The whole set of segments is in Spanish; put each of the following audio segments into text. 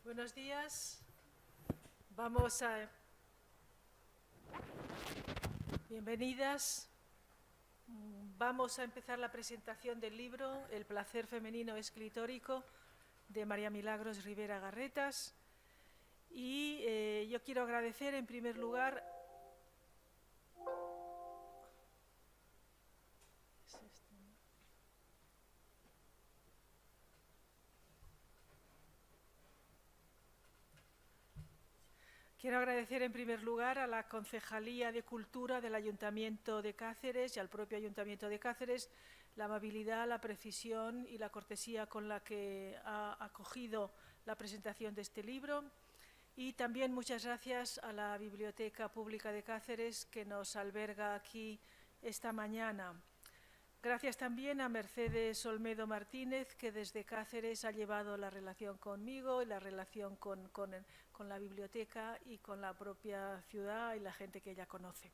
Buenos días. Vamos a... Bienvenidas. Vamos a empezar la presentación del libro El placer femenino esclitórico de María Milagros Rivera Garretas. Y yo quiero agradecer en primer lugar... Quiero agradecer en primer lugar a la Concejalía de Cultura del Ayuntamiento de Cáceres y al propio Ayuntamiento de Cáceres la amabilidad, la precisión y la cortesía con la que ha acogido la presentación de este libro. Y también muchas gracias a la Biblioteca Pública de Cáceres que nos alberga aquí esta mañana. Gracias también a Mercedes Olmedo Martínez, que desde Cáceres ha llevado la relación conmigo y la relación con la biblioteca y con la propia ciudad y la gente que ella conoce.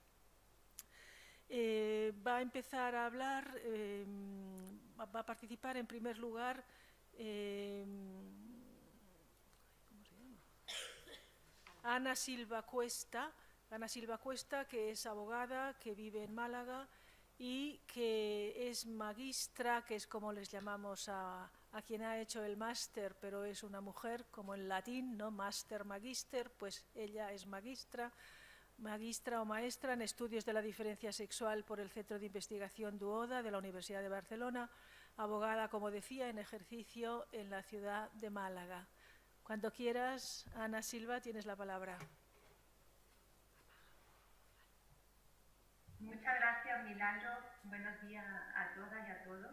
Va a empezar a hablar, va a participar en primer lugar ¿cómo se llama? Ana Silva Cuesta. Ana Silva Cuesta, que es abogada, que vive en Málaga y que es magistra, que es como les llamamos a quien ha hecho el máster, pero es una mujer, como en latín, ¿no? Máster, magister, pues ella es magistra o maestra en estudios de la diferencia sexual por el Centro de Investigación Duoda de la Universidad de Barcelona, abogada, como decía, en ejercicio en la ciudad de Málaga. Cuando quieras, Ana Silva, tienes la palabra. Muchas gracias, Milagros. Buenos días a todas y a todos.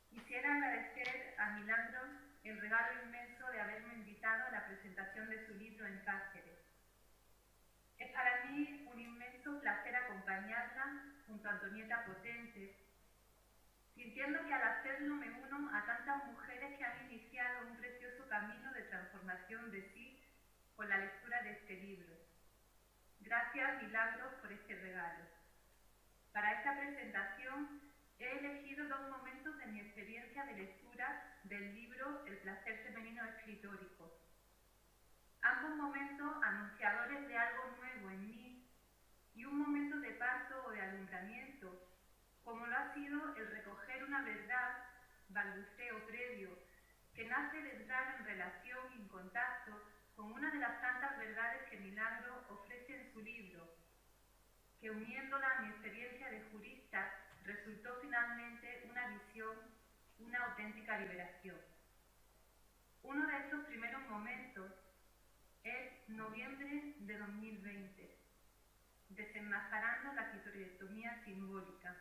Quisiera agradecer a Milagros el regalo inmenso de haberme invitado a la presentación de su libro en Cáceres. Es para mí un inmenso placer acompañarla junto a Antonieta Potente, sintiendo que al hacerlo me uno a tantas mujeres que han iniciado un precioso camino de transformación de sí con la lectura de este libro. Gracias, Milagros, por este regalo. Para esta presentación he elegido dos momentos de mi experiencia de lectura del libro El placer femenino esclitórico. Ambos momentos anunciadores de algo nuevo en mí y un momento de parto o de alumbramiento, como lo ha sido el recoger una verdad, balbuceo previo, que nace de entrar en relación y en contacto con una de las tantas verdades que Milagro ofrece en su libro, que uniéndola a mi experiencia de jurista resultó finalmente una visión, una auténtica liberación. Uno de estos primeros momentos es noviembre de 2020, desenmascarando la clitoridectomía simbólica.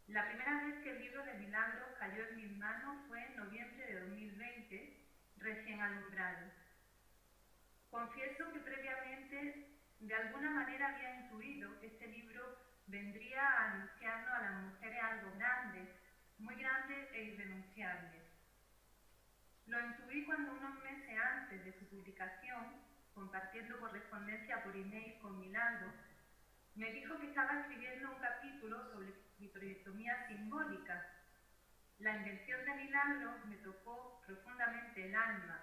La primera vez que el libro de Milagros cayó en mis manos fue en noviembre de 2020, recién alumbrado. Confieso que previamente de alguna manera había intuido que este libro vendría a anunciarnos a las mujeres algo grande, muy grande e irrenunciable. Lo intuí cuando unos meses antes de su publicación, compartiendo correspondencia por email con Milagros, me dijo que estaba escribiendo un capítulo sobre clitoridectomía simbólica. La invención de Milagros me tocó profundamente el alma,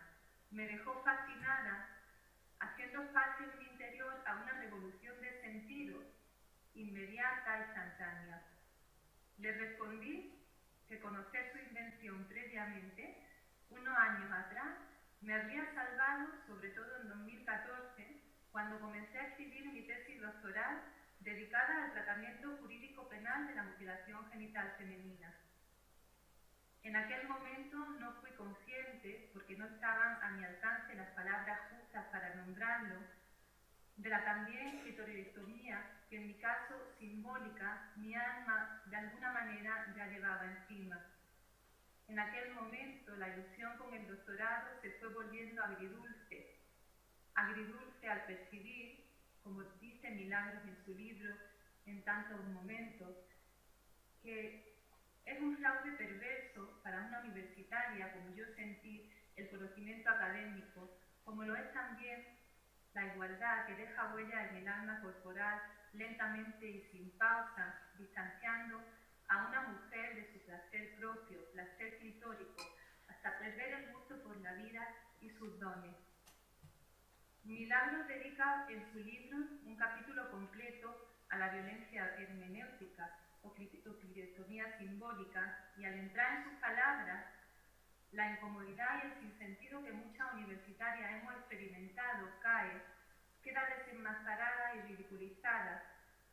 me dejó fascinada, haciendo espacio en mi interior a una revolución de sentido inmediata e instantánea. Le respondí que conocer su invención previamente, unos años atrás, me habría salvado, sobre todo en 2014, cuando comencé a escribir mi tesis doctoral dedicada al tratamiento jurídico penal de la mutilación genital femenina. En aquel momento no fui consciente, porque no estaban a mi alcance las palabras justas para nombrarlo, de la también clitoridectomía que en mi caso simbólica mi alma de alguna manera ya llevaba encima. En aquel momento la ilusión con el doctorado se fue volviendo agridulce al percibir, como dice Milagros en su libro en tantos momentos, que es un fraude perverso para una universitaria, como yo sentí, el conocimiento académico, como lo es también la igualdad que deja huella en el alma corporal lentamente y sin pausa, distanciando a una mujer de su placer propio, placer clitórico, hasta perder el gusto por la la vida y sus dones. Milagros dedica en su libro un capítulo completo a la violencia hermenéutica o clitotomía simbólica, y al entrar en sus palabras, la incomodidad y el sinsentido que muchas universitarias hemos experimentado queda desenmascarada y ridiculizada,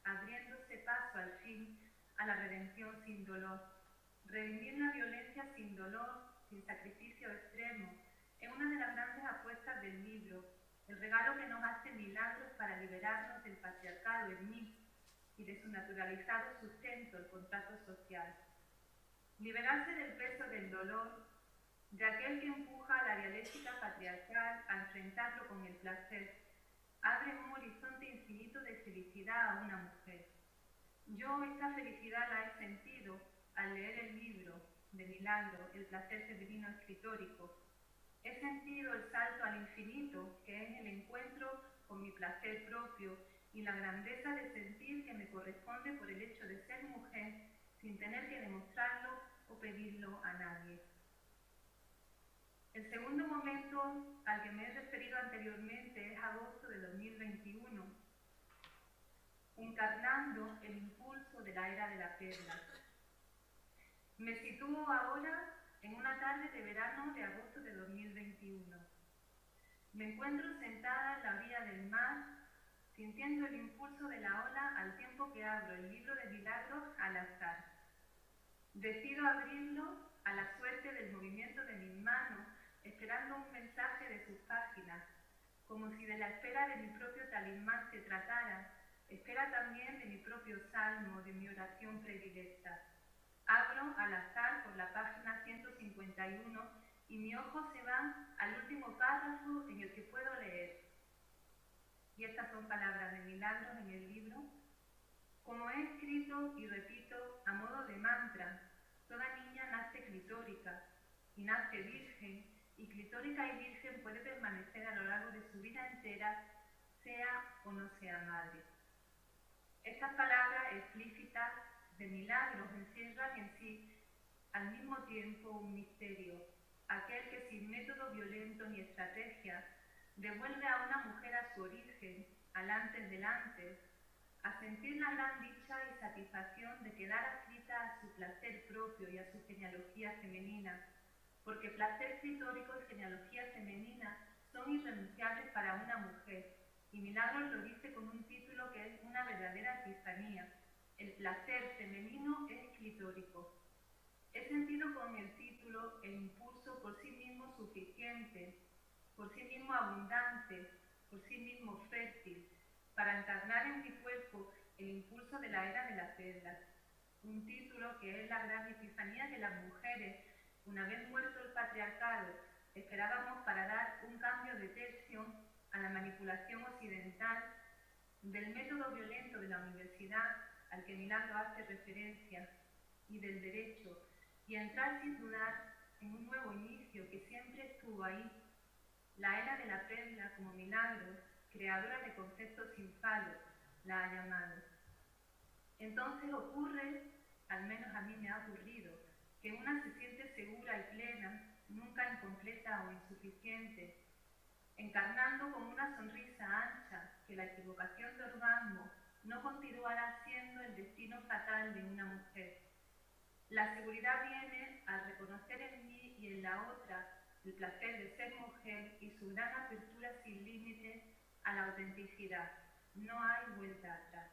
abriéndose paso al fin a la redención sin dolor. Redimir la violencia sin dolor, sin sacrificio extremo, es una de las grandes apuestas del libro, el regalo que nos hace Milagros para liberarnos del patriarcado en mí y de su naturalizado sustento, el contrato social. Liberarse del peso del dolor, de aquel que empuja a la dialéctica patriarcal a enfrentarlo con el placer, abre un horizonte infinito de felicidad a una mujer. Yo esta felicidad la he sentido al leer el libro de Milagro, El placer femenino escritórico. He sentido el salto al infinito, que es el encuentro con mi placer propio y la grandeza de sentir que me corresponde por el hecho de ser mujer sin tener que demostrarlo o pedirlo a nadie. El segundo momento al que me he referido anteriormente es agosto de 2021, encarnando el impulso de la era de la perla. Me sitúo ahora en una tarde de verano de agosto de 2021. Me encuentro sentada en la orilla del mar, sintiendo el impulso de la ola al tiempo que abro el libro de Milagros al azar. Decido abrirlo a la suerte del movimiento de mis manos, esperando un mensaje de sus páginas, como si de la espera de mi propio talismán se tratara, espera también de mi propio salmo, de mi oración predilecta. Abro al azar por la página 151 y mi ojo se va al último párrafo en el que puedo leer. Y estas son palabras de Milagros en el libro. Como he escrito y repito a modo de mantra, toda niña nace clitórica y nace virgen, y clitórica y virgen puede permanecer a lo largo de su vida entera, sea o no sea madre. Estas palabras explícitas de Milagros encierran en sí al mismo tiempo un misterio, aquel que sin método violento ni estrategia devuelve a una mujer a su origen, al antes del antes, a sentir la gran dicha y satisfacción de quedar adscrita a su placer propio y a su genealogía femenina, porque placer clitórico y genealogía femenina son irrenunciables para una mujer, y Milagros lo dice con un título que es una verdadera epifanía: el placer femenino es clitórico. He sentido con el título el impulso por sí mismo suficiente, por sí mismo abundante, por sí mismo fértil, para encarnar en mi cuerpo el impulso de la era de las perlas. Un título que es la gran epifanía de las mujeres, una vez muerto el patriarcado, esperábamos para dar un cambio de tercio a la manipulación occidental del método violento de la universidad al que Milagro hace referencia y del derecho, y entrar sin dudar en un nuevo inicio que siempre estuvo ahí, la era de la perla como Milagro, creadora de conceptos sin falo, la ha llamado. Entonces ocurre, al menos a mí me ha ocurrido, que una se siente segura y plena, nunca incompleta o insuficiente, encarnando con una sonrisa ancha que la equivocación de orgasmo no continuará siendo el destino fatal de una mujer. La seguridad viene al reconocer en mí y en la otra el placer de ser mujer y su gran apertura sin límites a la autenticidad. No hay vuelta atrás.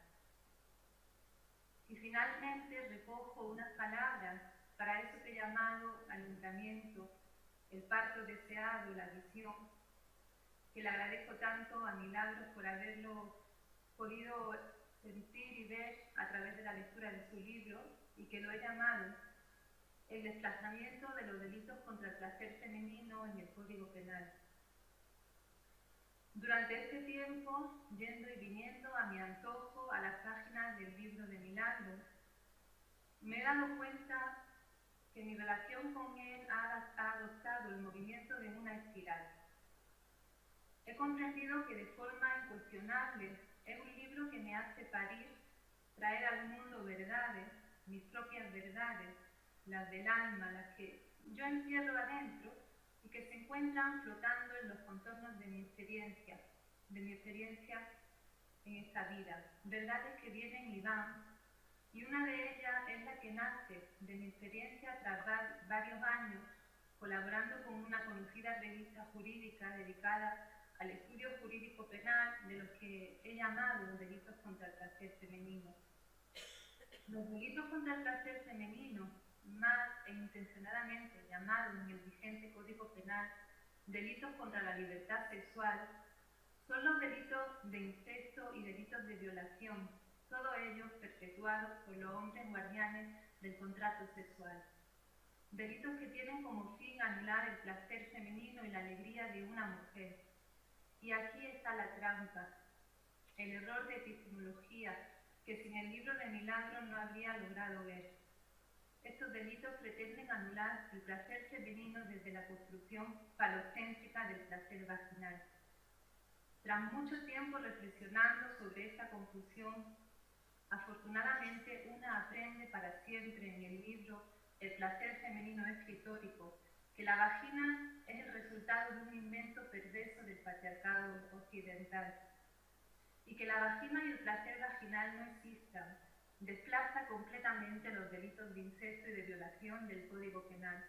Y finalmente recojo unas palabras para eso que he llamado alumbramiento, el parto deseado, la visión, que le agradezco tanto a Milagros por haberlo podido sentir y ver a través de la lectura de su libro, y que lo he llamado el desplazamiento de los delitos contra el placer femenino en el Código Penal. Durante este tiempo, yendo y viniendo a mi antojo a las páginas del libro de Milagros, me he dado cuenta que mi relación con él ha adoptado el movimiento de una espiral. He comprendido que de forma incuestionable es un libro que me hace parir, traer al mundo verdades, mis propias verdades, las del alma, las que yo encierro adentro, y que se encuentran flotando en los contornos de mi experiencia en esta vida. Verdades que vienen y van, y una de ellas es la que nace de mi experiencia tras varios años colaborando con una conocida revista jurídica dedicada al estudio jurídico penal de los que he llamado delitos contra el placer femenino. Los delitos contra el placer femenino, mal e intencionadamente llamados en el vigente Código Penal delitos contra la libertad sexual, son los delitos de incesto y delitos de violación, todos ellos perpetuados por los hombres guardianes del contrato sexual. Delitos que tienen como fin anular el placer femenino y la alegría de una mujer. Y aquí está la trampa, el error de epistemología que sin el libro de Milagros no habría logrado ver. Estos delitos pretenden anular el placer femenino desde la construcción falocéntrica del placer vaginal. Tras mucho tiempo reflexionando sobre esta confusión, afortunadamente una aprende para siempre en el libro El placer femenino escritórico, que la vagina es el resultado de un invento perverso del patriarcado occidental, y que la vagina y el placer vaginal no existan, desplaza completamente los delitos de incesto y de violación del Código Penal.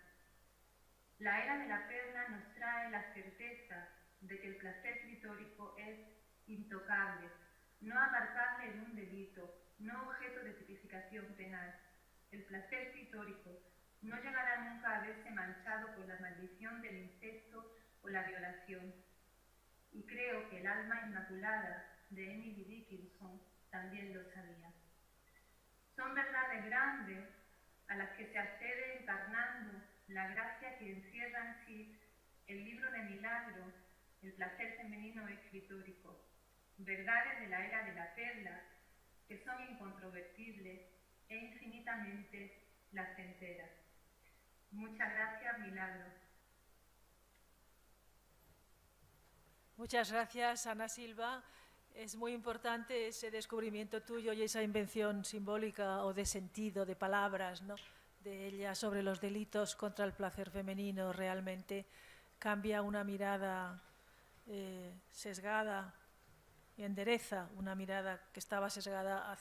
La era de la perla nos trae la certeza de que el placer clitórico es intocable, no abarcable en un delito, no objeto de tipificación penal. El placer clitórico no llegará nunca a verse manchado por la maldición del incesto o la violación. Y creo que el alma inmaculada de Emily Dickinson también lo sabía. Son verdades grandes a las que se accede encarnando la gracia que encierra en sí el libro de Milagros, el placer femenino escritórico. Verdades de la era de la perla que son incontrovertibles e infinitamente placenteras. Muchas gracias, Milagros. Muchas gracias, Ana Silva. Es muy importante ese descubrimiento tuyo y esa invención simbólica o de sentido, de palabras, ¿no?, de ella sobre los delitos contra el placer femenino. Realmente cambia una mirada sesgada y endereza una mirada que estaba sesgada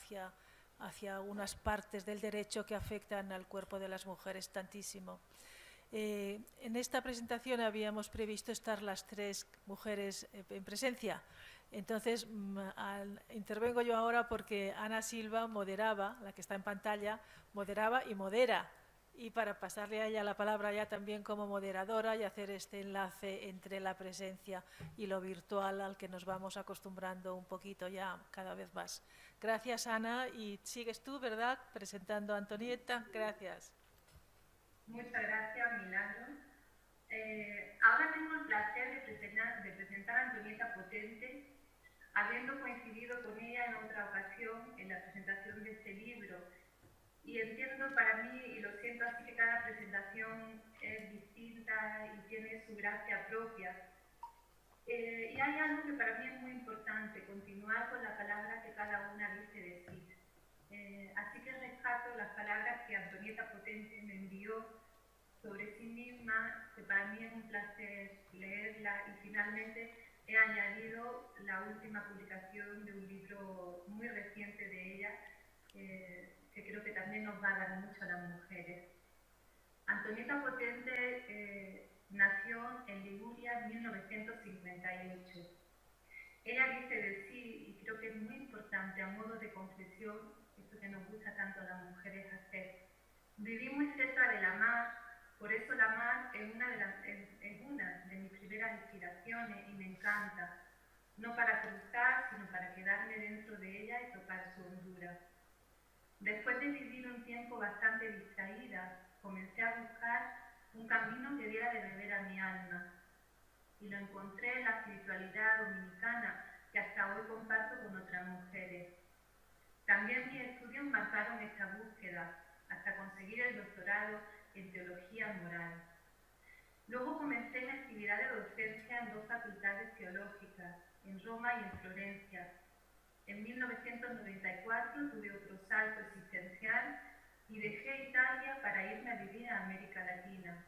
hacia unas partes del derecho que afectan al cuerpo de las mujeres tantísimo. En esta presentación habíamos previsto estar las tres mujeres en presencia. Entonces, intervengo yo ahora porque Ana Silva moderaba, la que está en pantalla, moderaba y modera. Y para pasarle a ella la palabra ya también como moderadora y hacer este enlace entre la presencia y lo virtual al que nos vamos acostumbrando un poquito ya cada vez más. Gracias, Ana. Y sigues tú, ¿verdad?, presentando a Antonieta. Gracias. Muchas gracias, Milagro. Ahora tengo el placer de presentar a Antonieta Potente, habiendo coincidido con ella en otra ocasión en la presentación de este libro. Y entiendo para mí, y lo siento así, que cada presentación es distinta y tiene su gracia propia. Y hay algo que para mí es muy importante, continuar con la palabra que cada una dice de sí. Así que rescato las palabras que Antonieta Potente me envió sobre sí misma, que para mí es un placer leerla, y finalmente he añadido la última publicación de un libro muy reciente de ella, que creo que también nos va a dar mucho a las mujeres. Antonieta Potente nació en Liguria en 1958. Ella dice de sí, y creo que es muy importante a modo de confesión, esto que nos gusta tanto a las mujeres hacer: viví muy cerca de la mar, por eso la mar es una de mis primeras inspiraciones y me encanta, no para cruzar, sino para quedarme dentro de ella y tocar su hondura. Después de vivir un tiempo bastante distraída, comencé a buscar un camino que diera de beber a mi alma, y lo encontré en la espiritualidad dominicana que hasta hoy comparto con otras mujeres. También mis estudios marcaron esta búsqueda hasta conseguir el doctorado en teología moral. Luego comencé mi actividad de docencia en 2 facultades teológicas, en Roma y en Florencia. En 1994 tuve otro salto existencial y dejé Italia para irme a vivir a América Latina.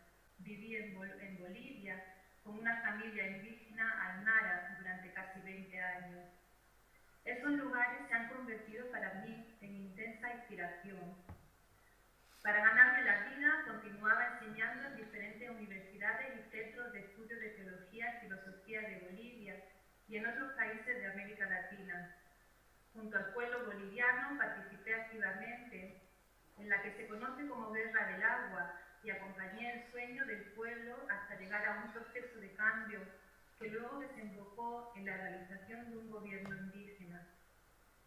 viví en Bolivia con una familia indígena aymara durante casi 20 años. Esos lugares se han convertido para mí en intensa inspiración. Para ganarme la vida, continuaba enseñando en diferentes universidades y centros de estudio de teología y filosofía de Bolivia y en otros países de América Latina. Junto al pueblo boliviano participé activamente en la que se conoce como Guerra del Agua y acompañé el sueño del pueblo hasta llegar a un proceso de cambio que luego desembocó en la realización de un gobierno indígena.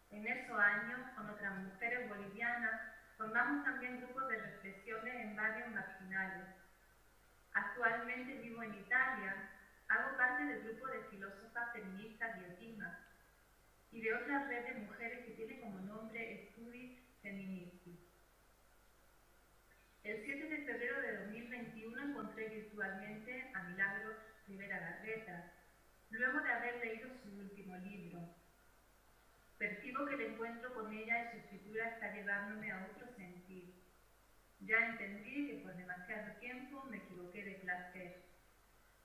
En esos años, con otras mujeres bolivianas, formamos también grupos de reflexiones en barrios marginales. Actualmente vivo en Italia, hago parte del grupo de filósofas feministas Diotima y de otra red de mujeres que tiene como nombre Studi Feministi. El 7 de febrero de 2021 encontré virtualmente a Milagros Rivera Larreta, luego de haber leído su último libro. Percibo que el encuentro con ella y su escritura está llevándome a otro sentir. Ya entendí que por demasiado tiempo me equivoqué de placer.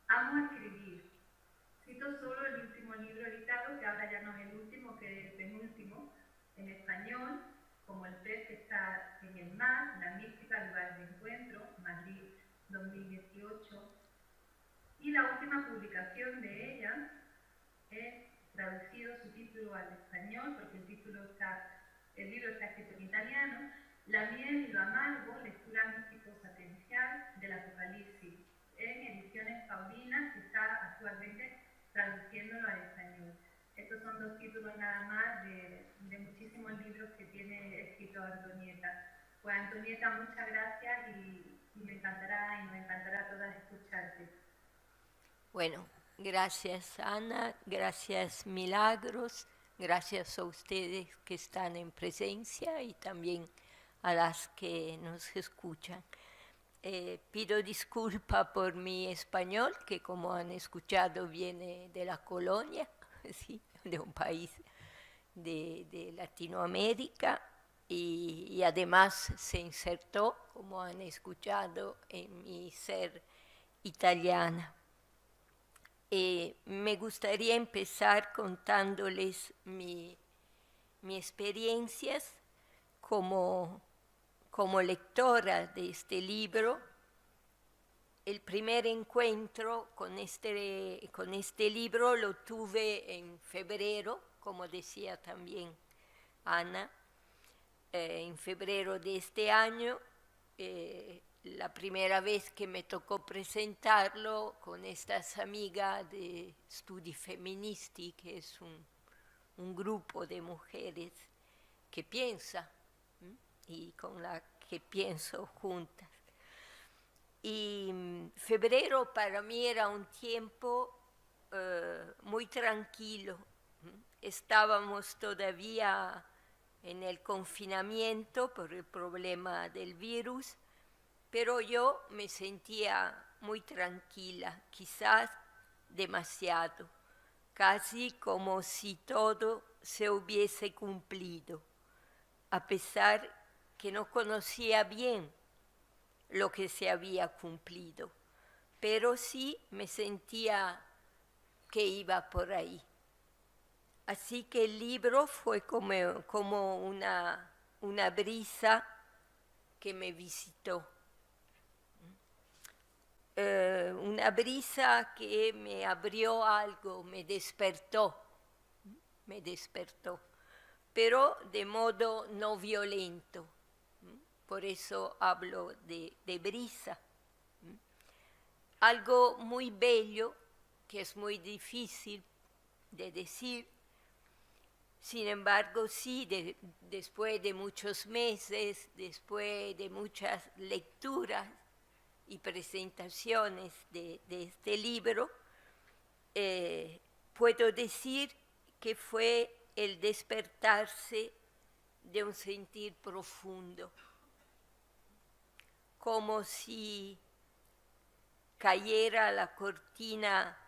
Amo escribir. Cito solo el último libro editado, que ahora ya no es el último, que es el penúltimo, en español, como El pez que está en el mar, La mística lugar de encuentro, Madrid 2018. Y la última publicación de ella es traducido su título al español, porque el libro está escrito en italiano, La miel y lo amargo, lectura místico-sapiencial del Apocalipsis, en Ediciones Paulinas, que está actualmente traduciéndolo al español. Estos son 2 títulos nada más de muchísimos libros que tiene escrito Antonieta. Pues Antonieta, muchas gracias y me encantará y nos encantará a todas escucharte. Bueno, gracias Ana, gracias Milagros, gracias a ustedes que están en presencia y también a las que nos escuchan. Pido disculpa por mi español, que como han escuchado viene de la colonia, ¿sí? De un país de Latinoamérica y además se insertó, como han escuchado, en mi ser italiana. Me gustaría empezar contándoles mis experiencias como lectora de este libro. El primer encuentro con este libro lo tuve en febrero, como decía también Ana, en febrero de este año. La primera vez que me tocó presentarlo con estas amigas de Studi Feministi, que es un grupo de mujeres que piensa y con la que pienso juntas. Y febrero para mí era un tiempo muy tranquilo. Estábamos todavía en el confinamiento por el problema del virus, pero yo me sentía muy tranquila, quizás demasiado, casi como si todo se hubiese cumplido, a pesar que no conocía bien lo que se había cumplido, pero sí me sentía que iba por ahí. Así que el libro fue como una brisa que me visitó. Una brisa que me abrió algo, me despertó, pero de modo no violento. Por eso hablo de brisa. Algo muy bello, que es muy difícil de decir. Sin embargo, sí, después de muchos meses, después de muchas lecturas y presentaciones de este libro, puedo decir que fue el despertarse de un sentir profundo, como si cayera la cortina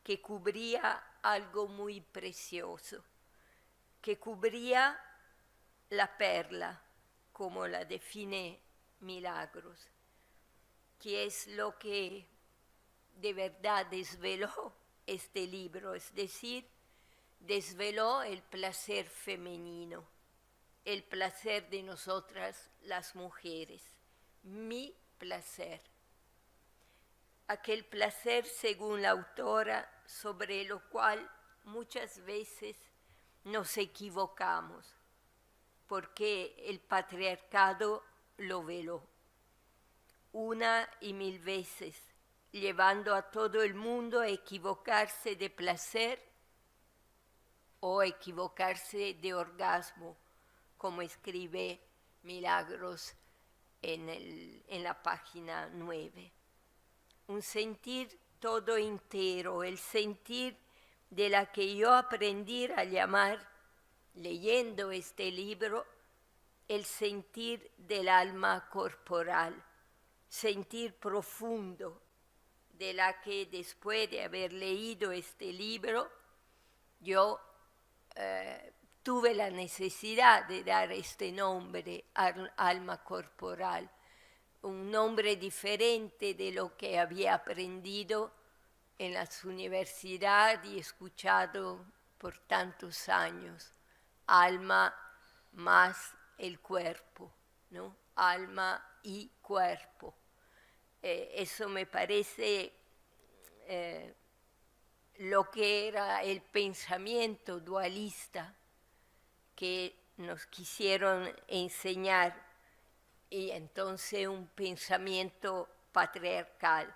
que cubría algo muy precioso, que cubría la perla, como la define Milagros. que es lo que de verdad desveló este libro, es decir, desveló el placer femenino, el placer de nosotras las mujeres, mi placer. Aquel placer, según la autora, sobre lo cual muchas veces nos equivocamos, porque el patriarcado lo veló una y mil veces, llevando a todo el mundo a equivocarse de placer o equivocarse de orgasmo, como escribe Milagros en la página 9. Un sentir todo entero, el sentir de la que yo aprendí a llamar, leyendo este libro, el sentir del alma corporal, sentir profundo, de la que después de haber leído este libro, yo tuve la necesidad de dar este nombre, alma corporal, un nombre diferente de lo que había aprendido en las universidades y escuchado por tantos años. Alma más el cuerpo, ¿no? Alma y cuerpo. Eso me parece lo que era el pensamiento dualista que nos quisieron enseñar, y entonces un pensamiento patriarcal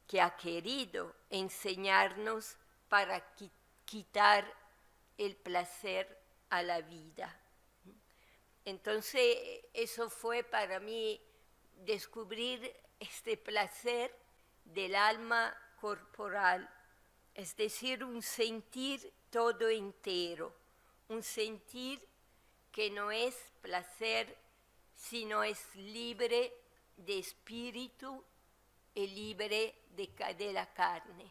que ha querido enseñarnos para quitar el placer a la vida. Entonces eso fue para mí descubrir este placer del alma corporal, es decir, un sentir todo entero, un sentir que no es placer, sino es libre de espíritu y libre de la carne.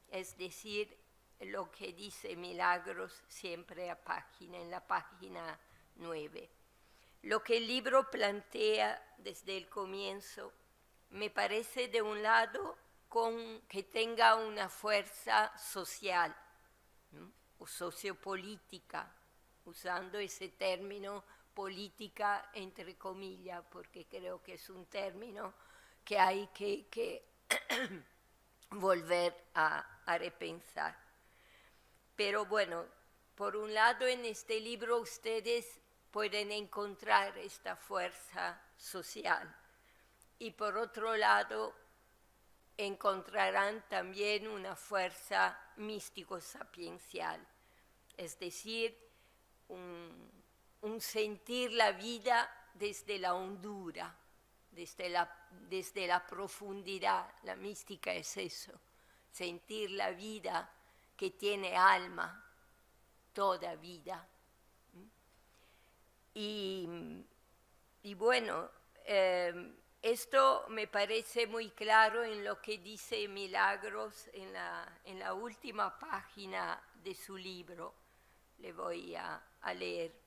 Es decir, lo que dice Milagros siempre en la página 9. Lo que el libro plantea desde el comienzo me parece de un lado que tenga una fuerza social, ¿no? O sociopolítica, usando ese término política entre comillas, porque creo que es un término que hay que volver a repensar. Pero bueno, por un lado en este libro ustedes pueden encontrar esta fuerza social y por otro lado encontrarán también una fuerza místico-sapiencial, es decir, un sentir la vida desde la hondura, desde la profundidad. La mística es eso, sentir la vida que tiene alma, toda vida. Y bueno, esto me parece muy claro en lo que dice Milagros en la última página de su libro. Le voy a leer.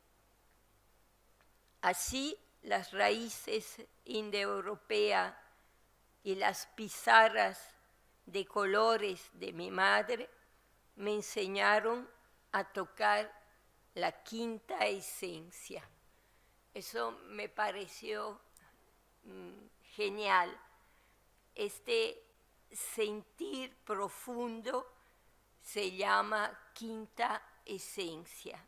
Así, las raíces indoeuropeas y las pizarras de colores de mi madre me enseñaron a tocar la quinta esencia. Eso me pareció genial. Este sentir profundo se llama quinta esencia.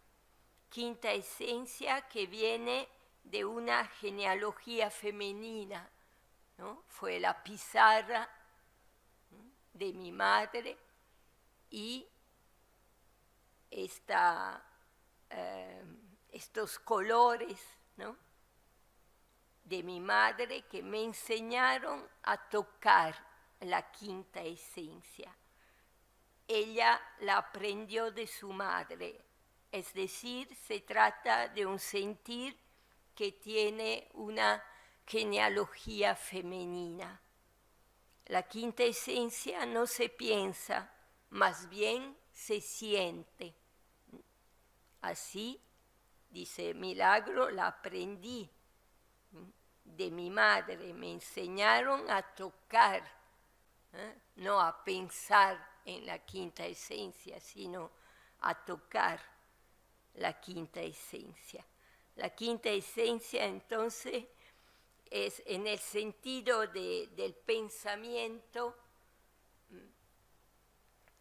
Quinta esencia que viene de una genealogía femenina, ¿no? Fue la pizarra, ¿no?, de mi madre y estos colores, ¿no?, de mi madre que me enseñaron a tocar la quinta esencia. Ella la aprendió de su madre, es decir, se trata de un sentir que tiene una genealogía femenina. La quinta esencia no se piensa, más bien se siente. Así, dice Milagro, la aprendí. de mi madre me enseñaron a tocar, no a pensar en la quinta esencia, sino a tocar la quinta esencia. La quinta esencia, entonces, es en el sentido del pensamiento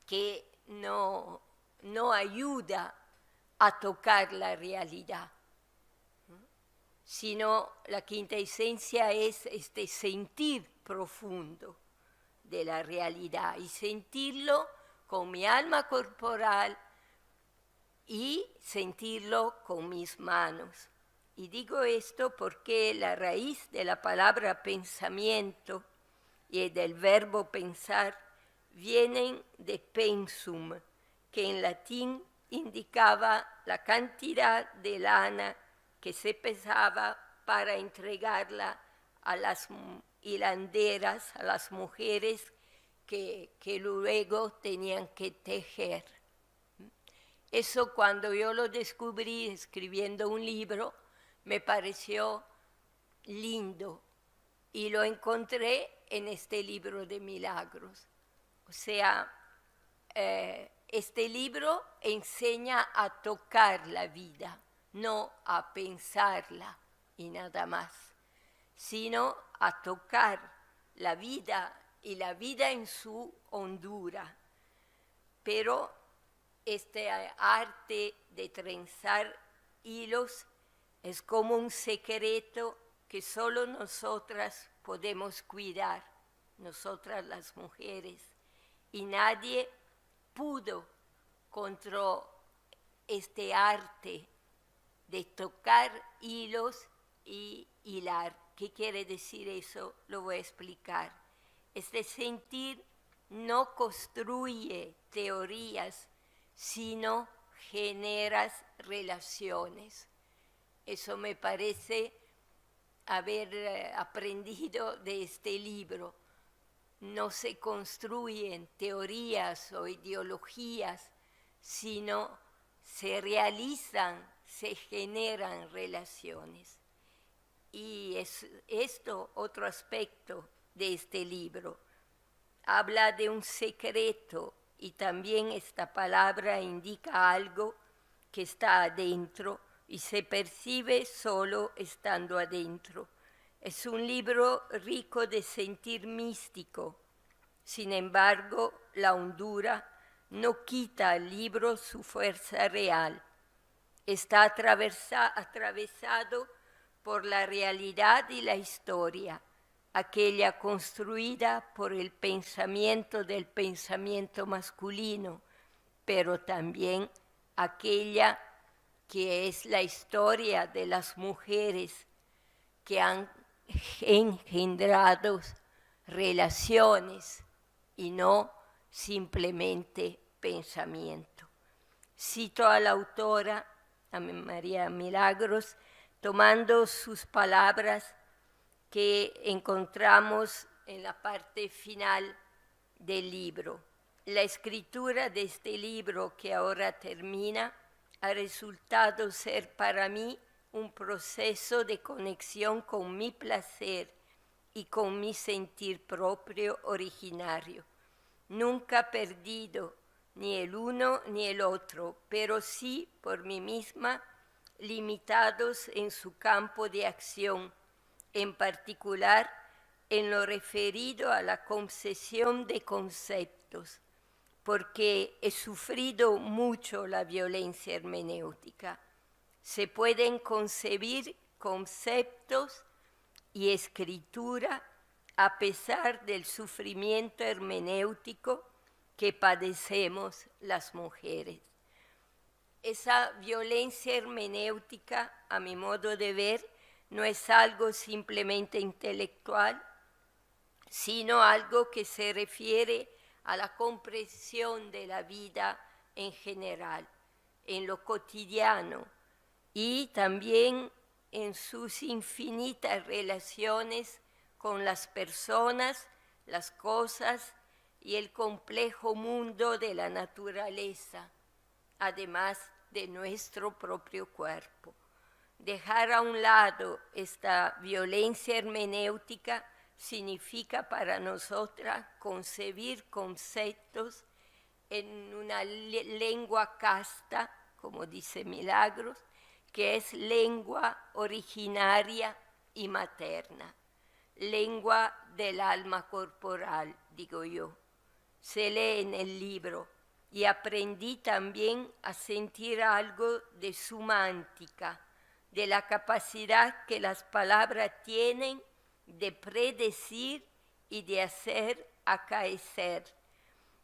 que no ayuda a tocar la realidad, sino la quinta esencia es este sentir profundo de la realidad y sentirlo con mi alma corporal y sentirlo con mis manos. Y digo esto porque la raíz de la palabra pensamiento y del verbo pensar vienen de pensum, que en latín indicaba la cantidad de lana que se pesaba para entregarla a las hilanderas, a las mujeres que luego tenían que tejer. Eso cuando yo lo descubrí escribiendo un libro, me pareció lindo y lo encontré en este libro de milagros. O sea, este libro enseña a tocar la vida, no a pensarla y nada más, sino a tocar la vida y la vida en su hondura. Pero este arte de trenzar hilos es como un secreto que solo nosotras podemos cuidar, nosotras las mujeres, y nadie pudo contra este arte de tocar hilos y hilar. ¿Qué quiere decir eso? Lo voy a explicar. Este sentir no construye teorías, sino genera relaciones. Eso me parece haber aprendido de este libro. No se construyen teorías o ideologías, sino se realizan, se generan relaciones. Y es esto otro aspecto de este libro. Habla de un secreto y también esta palabra indica algo que está adentro y se percibe solo estando adentro. Es un libro rico de sentir místico. Sin embargo, la hondura no quita al libro su fuerza real. Está atravesado por la realidad y la historia, aquella construida por el pensamiento del pensamiento masculino, pero también aquella que es la historia de las mujeres que han engendrado relaciones y no simplemente pensamiento. Cito a la autora, a María Milagros, tomando sus palabras que encontramos en la parte final del libro. La escritura de este libro que ahora termina ha resultado ser para mí un proceso de conexión con mi placer y con mi sentir propio originario. Nunca perdido ni el uno ni el otro, pero sí por mí misma limitados en su campo de acción, en particular en lo referido a la concesión de conceptos, porque he sufrido mucho la violencia hermenéutica. Se pueden concebir conceptos y escritura a pesar del sufrimiento hermenéutico que padecemos las mujeres. Esa violencia hermenéutica, a mi modo de ver, no es algo simplemente intelectual, sino algo que se refiere a la comprensión de la vida en general, en lo cotidiano y también en sus infinitas relaciones con las personas, las cosas y el complejo mundo de la naturaleza, además de nuestro propio cuerpo. Dejar a un lado esta violencia hermenéutica significa para nosotras concebir conceptos en una lengua casta, como dice Milagros, que es lengua originaria y materna, lengua del alma corporal, digo yo. Se lee en el libro y aprendí también a sentir algo de semántica, de la capacidad que las palabras tienen de predecir y de hacer acaecer,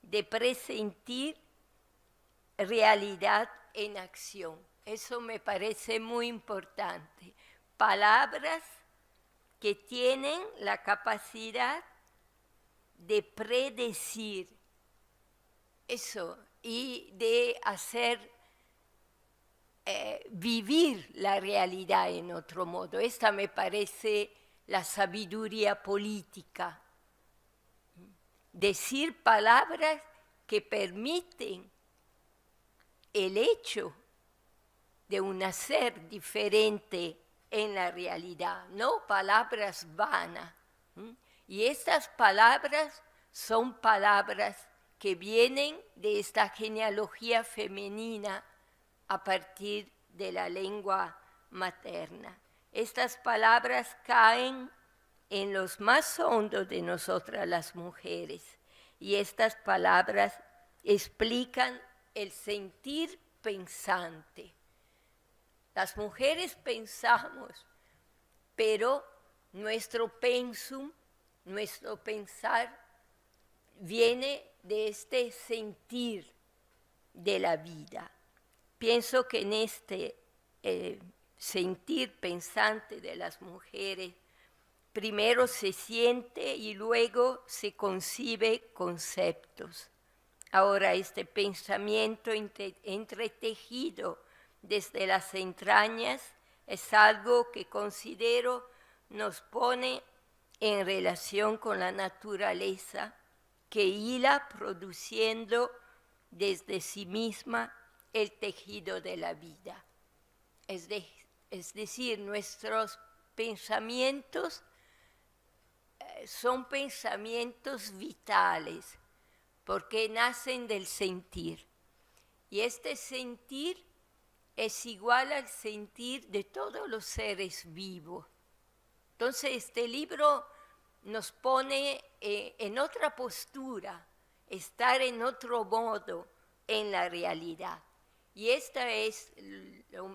de presentir realidad en acción. Eso me parece muy importante. Palabras que tienen la capacidad de predecir eso y de hacer vivir la realidad en otro modo. Esta me parece la sabiduría política. Decir palabras que permiten el hecho de un hacer diferente en la realidad, no palabras vanas. Y estas palabras son palabras que vienen de esta genealogía femenina a partir de la lengua materna. Estas palabras caen en los más hondos de nosotras las mujeres y estas palabras explican el sentir pensante. Las mujeres pensamos, pero nuestro pensum, nuestro pensar, viene de este sentir de la vida. Pienso que en este sentir pensante de las mujeres, primero se siente y luego se concibe conceptos. Ahora este pensamiento entretejido desde las entrañas es algo que considero nos pone en relación con la naturaleza que hila produciendo desde sí misma el tejido de la vida. Es decir, nuestros pensamientos son pensamientos vitales porque nacen del sentir. Y este sentir es igual al sentir de todos los seres vivos. Entonces este libro nos pone en otra postura, estar en otro modo en la realidad. Y esta es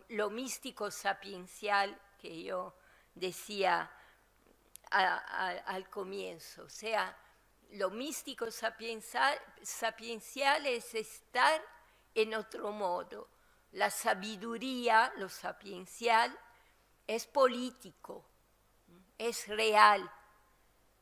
lo místico sapiencial que yo decía al comienzo. O sea, lo místico sapiencial es estar en otro modo. La sabiduría, lo sapiencial, es político, es real,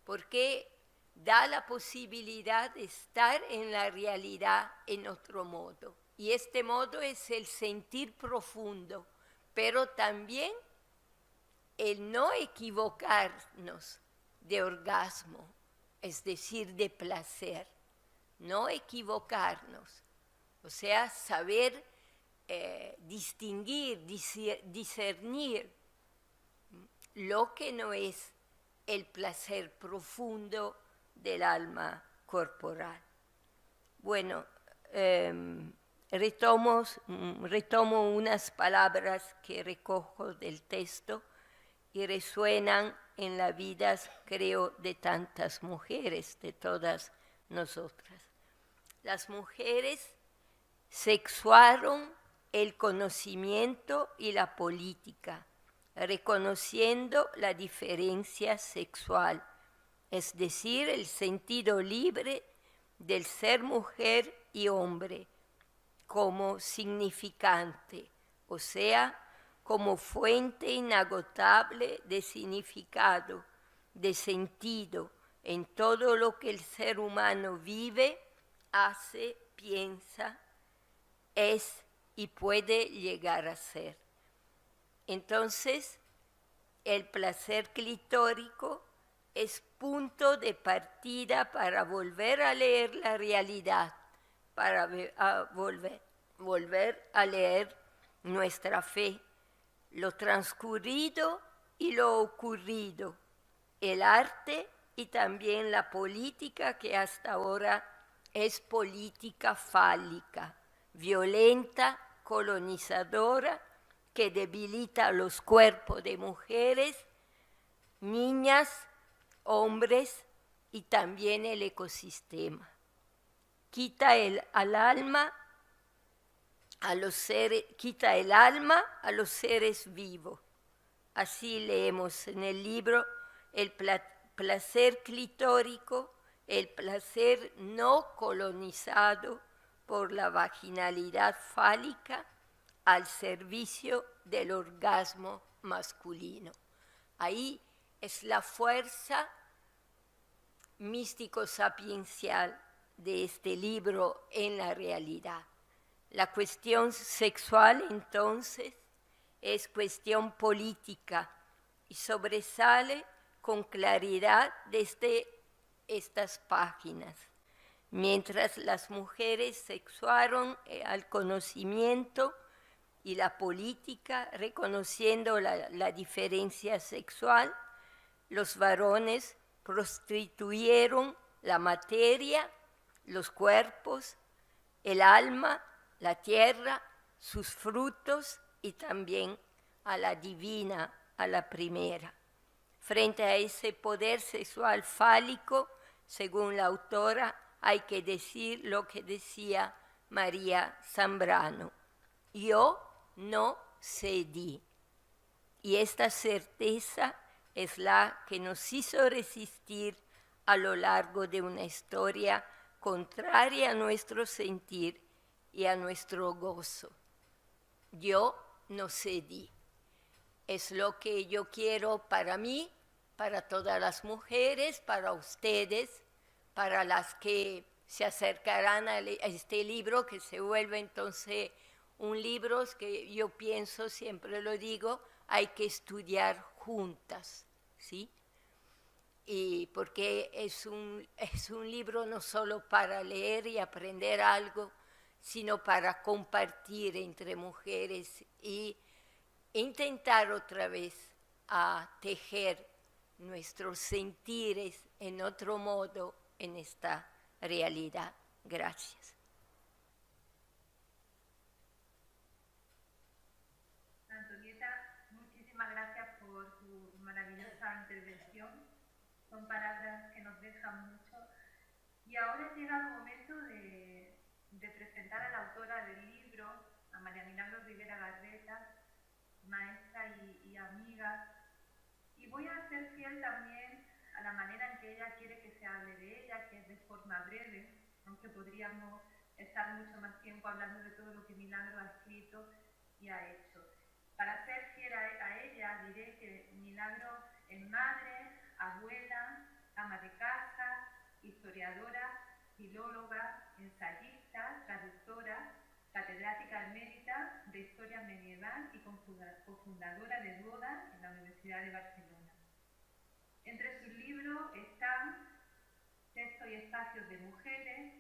porque da la posibilidad de estar en la realidad en otro modo. Y este modo es el sentir profundo, pero también el no equivocarnos de orgasmo, es decir, de placer, no equivocarnos, o sea, saber distinguir, discernir lo que no es el placer profundo del alma corporal. Bueno, retomo unas palabras que recojo del texto y resuenan en las vidas, creo, de tantas mujeres, de todas nosotras. Las mujeres sexuaron el conocimiento y la política, reconociendo la diferencia sexual, es decir, el sentido libre del ser mujer y hombre como significante, o sea, como fuente inagotable de significado, de sentido en todo lo que el ser humano vive, hace, piensa, es y puede llegar a ser. Entonces, el placer clitórico es punto de partida para volver a leer la realidad, para volver a leer nuestra fe, lo transcurrido y lo ocurrido, el arte y también la política que hasta ahora es política fálica, violenta, colonizadora, que debilita los cuerpos de mujeres, niñas, hombres y también el ecosistema. Quita el alma a los seres vivos. Así leemos en el libro el placer clitórico, el placer no colonizado por la vaginalidad fálica al servicio del orgasmo masculino. Ahí es la fuerza místico-sapiencial de este libro en la realidad. La cuestión sexual, entonces, es cuestión política y sobresale con claridad desde estas páginas. Mientras las mujeres sexuaron al conocimiento y la política, reconociendo la diferencia sexual, los varones prostituyeron la materia, los cuerpos, el alma, la tierra, sus frutos y también a la divina, a la primera. Frente a ese poder sexual fálico, según la autora, hay que decir lo que decía María Zambrano: yo no cedí. Y esta certeza es la que nos hizo resistir a lo largo de una historia contraria a nuestro sentir y a nuestro gozo. Yo no cedí. Es lo que yo quiero para mí, para todas las mujeres, para ustedes, para las que se acercarán a este libro, que se vuelve entonces un libro que yo pienso, siempre lo digo, hay que estudiar juntas, ¿sí? Y porque es un libro no solo para leer y aprender algo, sino para compartir entre mujeres y intentar otra vez a tejer nuestros sentires en otro modo en esta realidad. Gracias. Antonieta, muchísimas gracias por tu maravillosa intervención. Son palabras que nos dejan mucho. Y ahora ha llegado el momento de presentar a la autora del libro, a María Milagros Rivera Garreta, maestra y amiga. Y voy a ser fiel también a la manera en que ella quiere que se hable de ella, que es de forma breve, aunque podríamos estar mucho más tiempo hablando de todo lo que Milagro ha escrito y ha hecho. Para ser fiel a ella, diré que Milagro es madre, abuela, ama de casa, historiadora, filóloga, ensayista, traductora, catedrática emérita de Historia Medieval y cofundadora de Duoda en la Universidad de Barcelona. Entre sus libros están Textos y espacios de mujeres,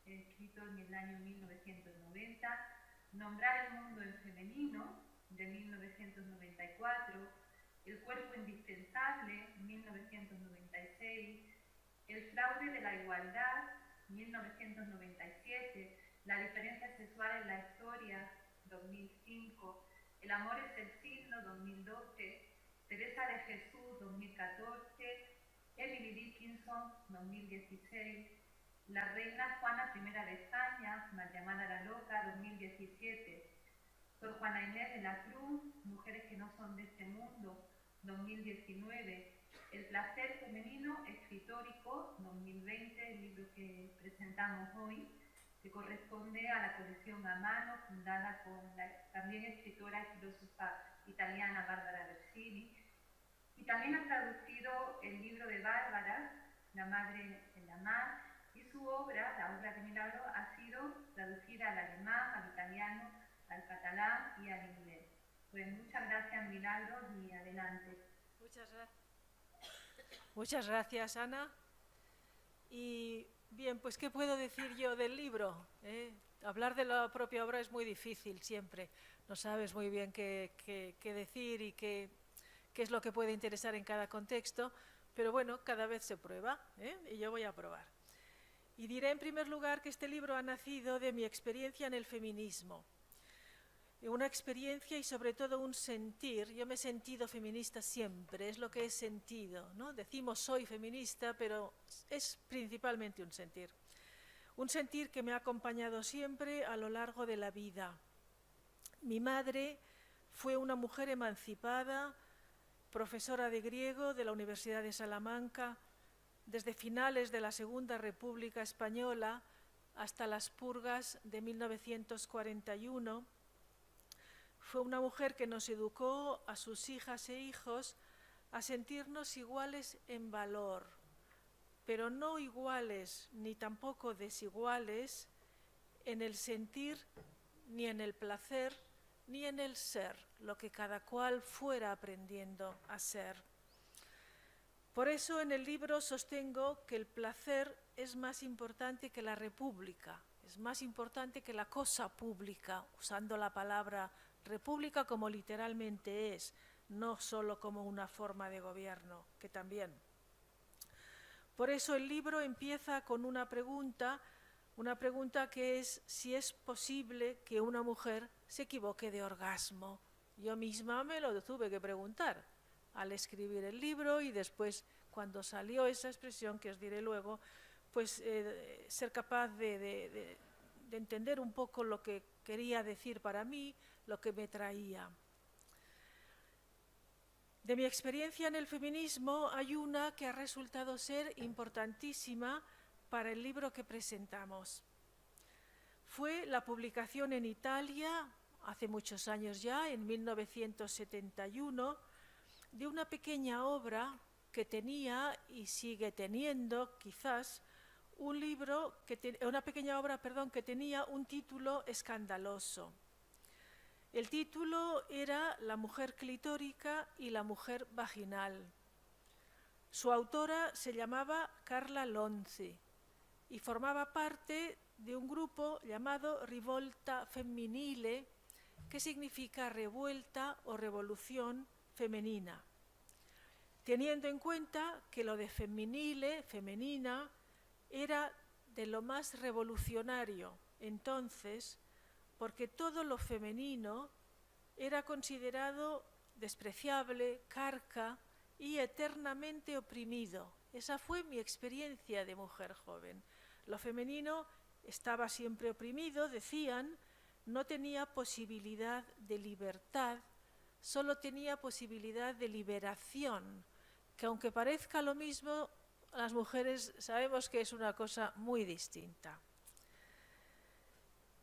escrito en el año 1990, Nombrar el mundo en femenino, de 1994, El cuerpo indispensable, 1996, El fraude de la igualdad, 1997, La diferencia sexual en la historia, 2005, El amor es el signo, 2012, Teresa de Jesús, 2014, Emily Dickinson, 2016, La reina Juana I de España, mal llamada la loca, 2017, Sor Juana Inés de la Cruz, Mujeres que no son de este mundo, 2019, El placer femenino escritórico, 2020, el libro que presentamos hoy, que corresponde a la colección A Mano, fundada con la también escritora y filósofa italiana Barbara Versini. Y también ha traducido el libro de Bárbara, La madre en la mar, y su obra, la obra de Milagro, ha sido traducida al alemán, al italiano, al catalán y al inglés. Pues muchas gracias, Milagros, y adelante. Muchas gracias, Ana. Y bien, pues ¿qué puedo decir yo del libro? hablar de la propia obra es muy difícil siempre. No sabes muy bien qué decir y qué es lo que puede interesar en cada contexto, pero bueno, cada vez se prueba, ¿eh? Y yo voy a probar. Y diré en primer lugar que este libro ha nacido de mi experiencia en el feminismo. Una experiencia y sobre todo un sentir. Yo me he sentido feminista siempre, es lo que he sentido, ¿no? Decimos soy feminista, pero es principalmente un sentir. Un sentir que me ha acompañado siempre a lo largo de la vida. Mi madre fue una mujer emancipada, profesora de griego de la Universidad de Salamanca, desde finales de la Segunda República Española hasta las purgas de 1941. Fue una mujer que nos educó a sus hijas e hijos a sentirnos iguales en valor, pero no iguales ni tampoco desiguales en el sentir, ni en el placer, ni en el ser, lo que cada cual fuera aprendiendo a ser. Por eso en el libro sostengo que el placer es más importante que la república, es más importante que la cosa pública, usando la palabra república como literalmente es, no solo como una forma de gobierno, que también. Por eso el libro empieza con una pregunta que es si es posible que una mujer se equivoque de orgasmo. Yo misma me lo tuve que preguntar al escribir el libro y después, cuando salió esa expresión, que os diré luego, pues ser capaz de entender un poco lo que quería decir para mí, lo que me traía. De mi experiencia en el feminismo hay una que ha resultado ser importantísima para el libro que presentamos. Fue la publicación en Italia, hace muchos años ya, en 1971, de una pequeña obra que tenía y sigue teniendo quizás una pequeña obra que tenía un título escandaloso. El título era La mujer clitórica y la mujer vaginal. Su autora se llamaba Carla Lonzi y formaba parte de un grupo llamado Rivolta Femminile, que significa revuelta o revolución femenina, teniendo en cuenta que lo de feminile, femenina, era de lo más revolucionario entonces, porque todo lo femenino era considerado despreciable, carca y eternamente oprimido. Esa fue mi experiencia de mujer joven. Lo femenino estaba siempre oprimido, decían, no tenía posibilidad de libertad, solo tenía posibilidad de liberación, que aunque parezca lo mismo, las mujeres sabemos que es una cosa muy distinta.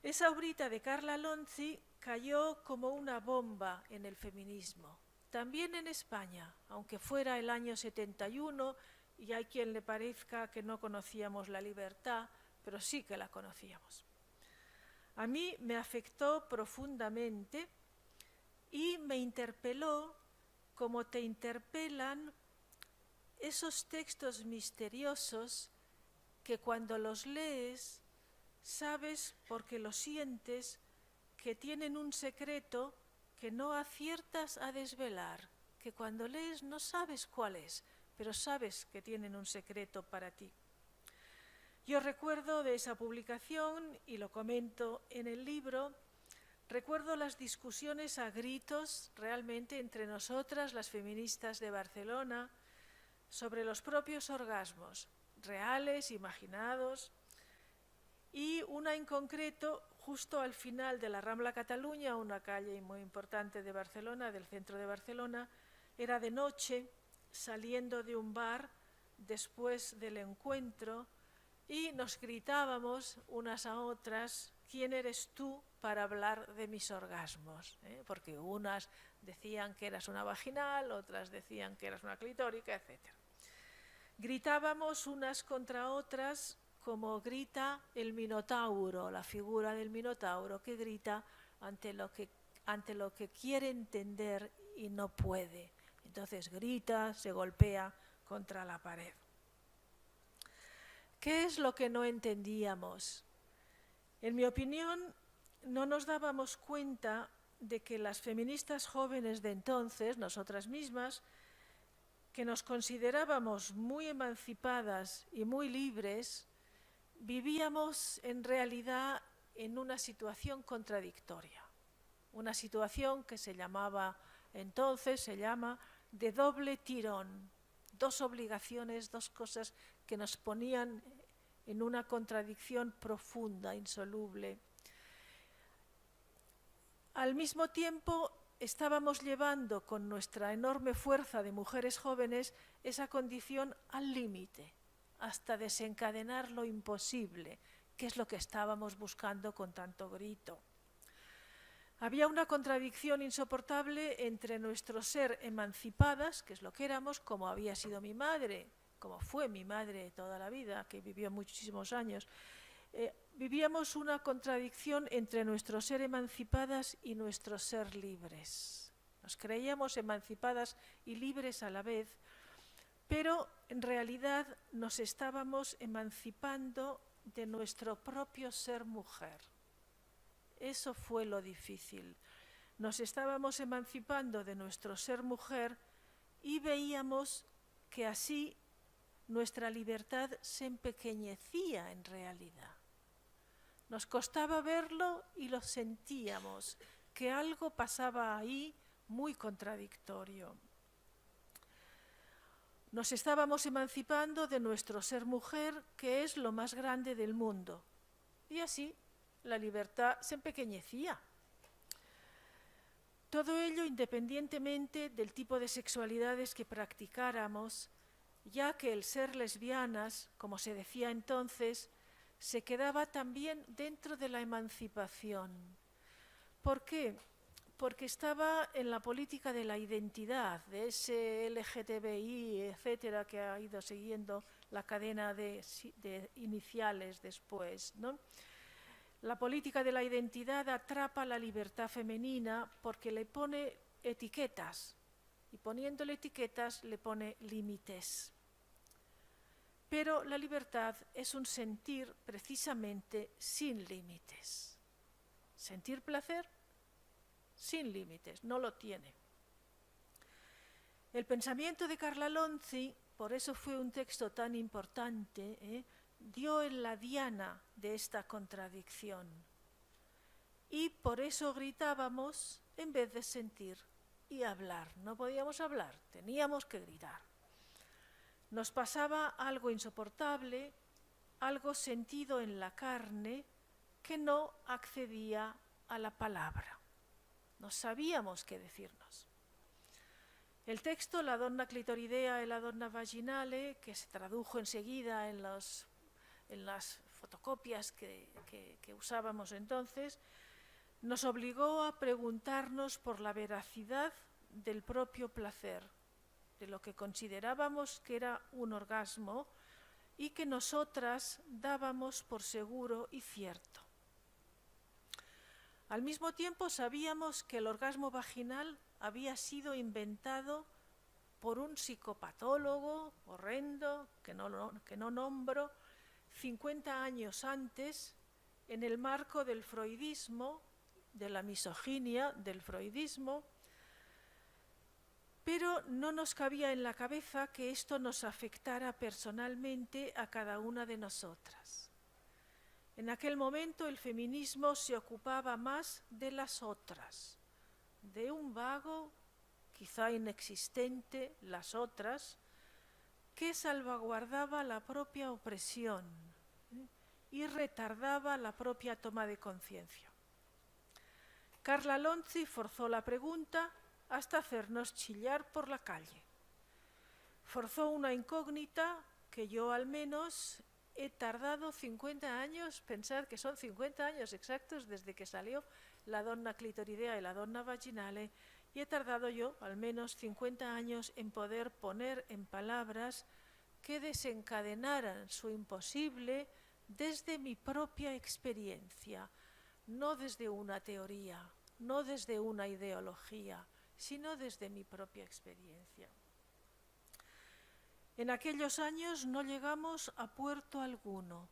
Esa obrita de Carla Lonzi cayó como una bomba en el feminismo, también en España, aunque fuera el año 71 y hay quien le parezca que no conocíamos la libertad, pero sí que la conocíamos. A mí me afectó profundamente y me interpeló como te interpelan esos textos misteriosos que cuando los lees sabes, porque lo sientes, que tienen un secreto que no aciertas a desvelar, que cuando lees no sabes cuál es, pero sabes que tienen un secreto para ti. Yo recuerdo de esa publicación, y lo comento en el libro, recuerdo las discusiones a gritos realmente entre nosotras, las feministas de Barcelona, sobre los propios orgasmos, reales, imaginados, y una en concreto justo al final de la Rambla Cataluña, una calle muy importante de Barcelona, del centro de Barcelona. Era de noche, saliendo de un bar después del encuentro, y nos gritábamos unas a otras: ¿quién eres tú para hablar de mis orgasmos? Porque unas decían que eras una vaginal, otras decían que eras una clitórica, etc. Gritábamos unas contra otras como grita el Minotauro, la figura del Minotauro que grita ante lo que quiere entender y no puede. Entonces grita, se golpea contra la pared. ¿Qué es lo que no entendíamos? En mi opinión, no nos dábamos cuenta de que las feministas jóvenes de entonces, nosotras mismas, que nos considerábamos muy emancipadas y muy libres, vivíamos en realidad en una situación contradictoria, una situación que se llama de doble tirón, dos obligaciones, dos cosas que nos ponían en una contradicción profunda, insoluble. Al mismo tiempo, estábamos llevando con nuestra enorme fuerza de mujeres jóvenes esa condición al límite, hasta desencadenar lo imposible, que es lo que estábamos buscando con tanto grito. Había una contradicción insoportable entre nuestro ser emancipadas, que es lo que éramos, como había sido mi madre, como fue mi madre toda la vida, que vivió muchísimos años. Vivíamos una contradicción entre nuestro ser emancipadas y nuestro ser libres. Nos creíamos emancipadas y libres a la vez, pero en realidad nos estábamos emancipando de nuestro propio ser mujer. Eso fue lo difícil. Nos estábamos emancipando de nuestro ser mujer y veíamos que así nuestra libertad se empequeñecía en realidad. Nos costaba verlo y lo sentíamos, que algo pasaba ahí muy contradictorio. Nos estábamos emancipando de nuestro ser mujer, que es lo más grande del mundo. Y así la libertad se empequeñecía. Todo ello independientemente del tipo de sexualidades que practicáramos, ya que el ser lesbianas, como se decía entonces, se quedaba también dentro de la emancipación. ¿Por qué? Porque estaba en la política de la identidad, de ese LGTBI, etcétera, que ha ido siguiendo la cadena de iniciales después, ¿no? La política de la identidad atrapa la libertad femenina porque le pone etiquetas, y poniéndole etiquetas le pone límites. Pero la libertad es un sentir precisamente sin límites. Sentir placer sin límites, no lo tiene. El pensamiento de Carla Lonzi, por eso fue un texto tan importante, dio en la diana de esta contradicción. Y por eso gritábamos en vez de sentir y hablar. No podíamos hablar, teníamos que gritar. Nos pasaba algo insoportable, algo sentido en la carne, que no accedía a la palabra. No sabíamos qué decirnos. El texto La donna clitoridea e la donna vaginale, que se tradujo enseguida en las fotocopias que usábamos entonces, nos obligó a preguntarnos por la veracidad del propio placer, de lo que considerábamos que era un orgasmo y que nosotras dábamos por seguro y cierto. Al mismo tiempo sabíamos que el orgasmo vaginal había sido inventado por un psicopatólogo horrendo, que no nombro, 50 años antes, en el marco del freudismo, de la misoginia del freudismo, pero no nos cabía en la cabeza que esto nos afectara personalmente a cada una de nosotras. En aquel momento el feminismo se ocupaba más de las otras, de un vago, quizá inexistente, las otras, que salvaguardaba la propia opresión y retardaba la propia toma de conciencia. Carla Lonzi forzó la pregunta hasta hacernos chillar por la calle. Forzó una incógnita que yo al menos he tardado 50 años, pensar que son 50 años exactos desde que salió La donna clitoridea y la donna vaginale, y he tardado yo al menos 50 años en poder poner en palabras que desencadenaran su imposible desde mi propia experiencia, no desde una teoría, no desde una ideología, sino desde mi propia experiencia. En aquellos años no llegamos a puerto alguno.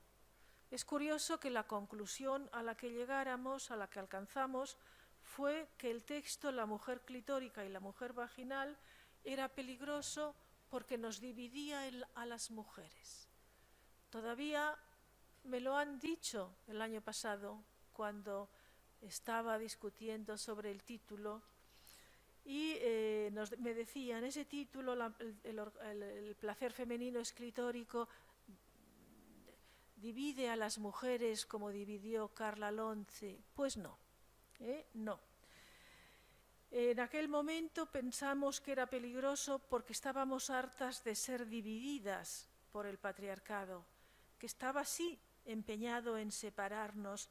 Es curioso que la conclusión a la que llegáramos, a la que alcanzamos, fue que el texto La mujer clitórica y la mujer vaginal era peligroso porque nos dividía a las mujeres. Todavía me lo han dicho el año pasado cuando estaba discutiendo sobre el título y me decían, ese título, el placer femenino escritórico, divide a las mujeres como dividió Carla Lonce. Pues no, no. En aquel momento pensamos que era peligroso porque estábamos hartas de ser divididas por el patriarcado, que estaba así empeñado en separarnos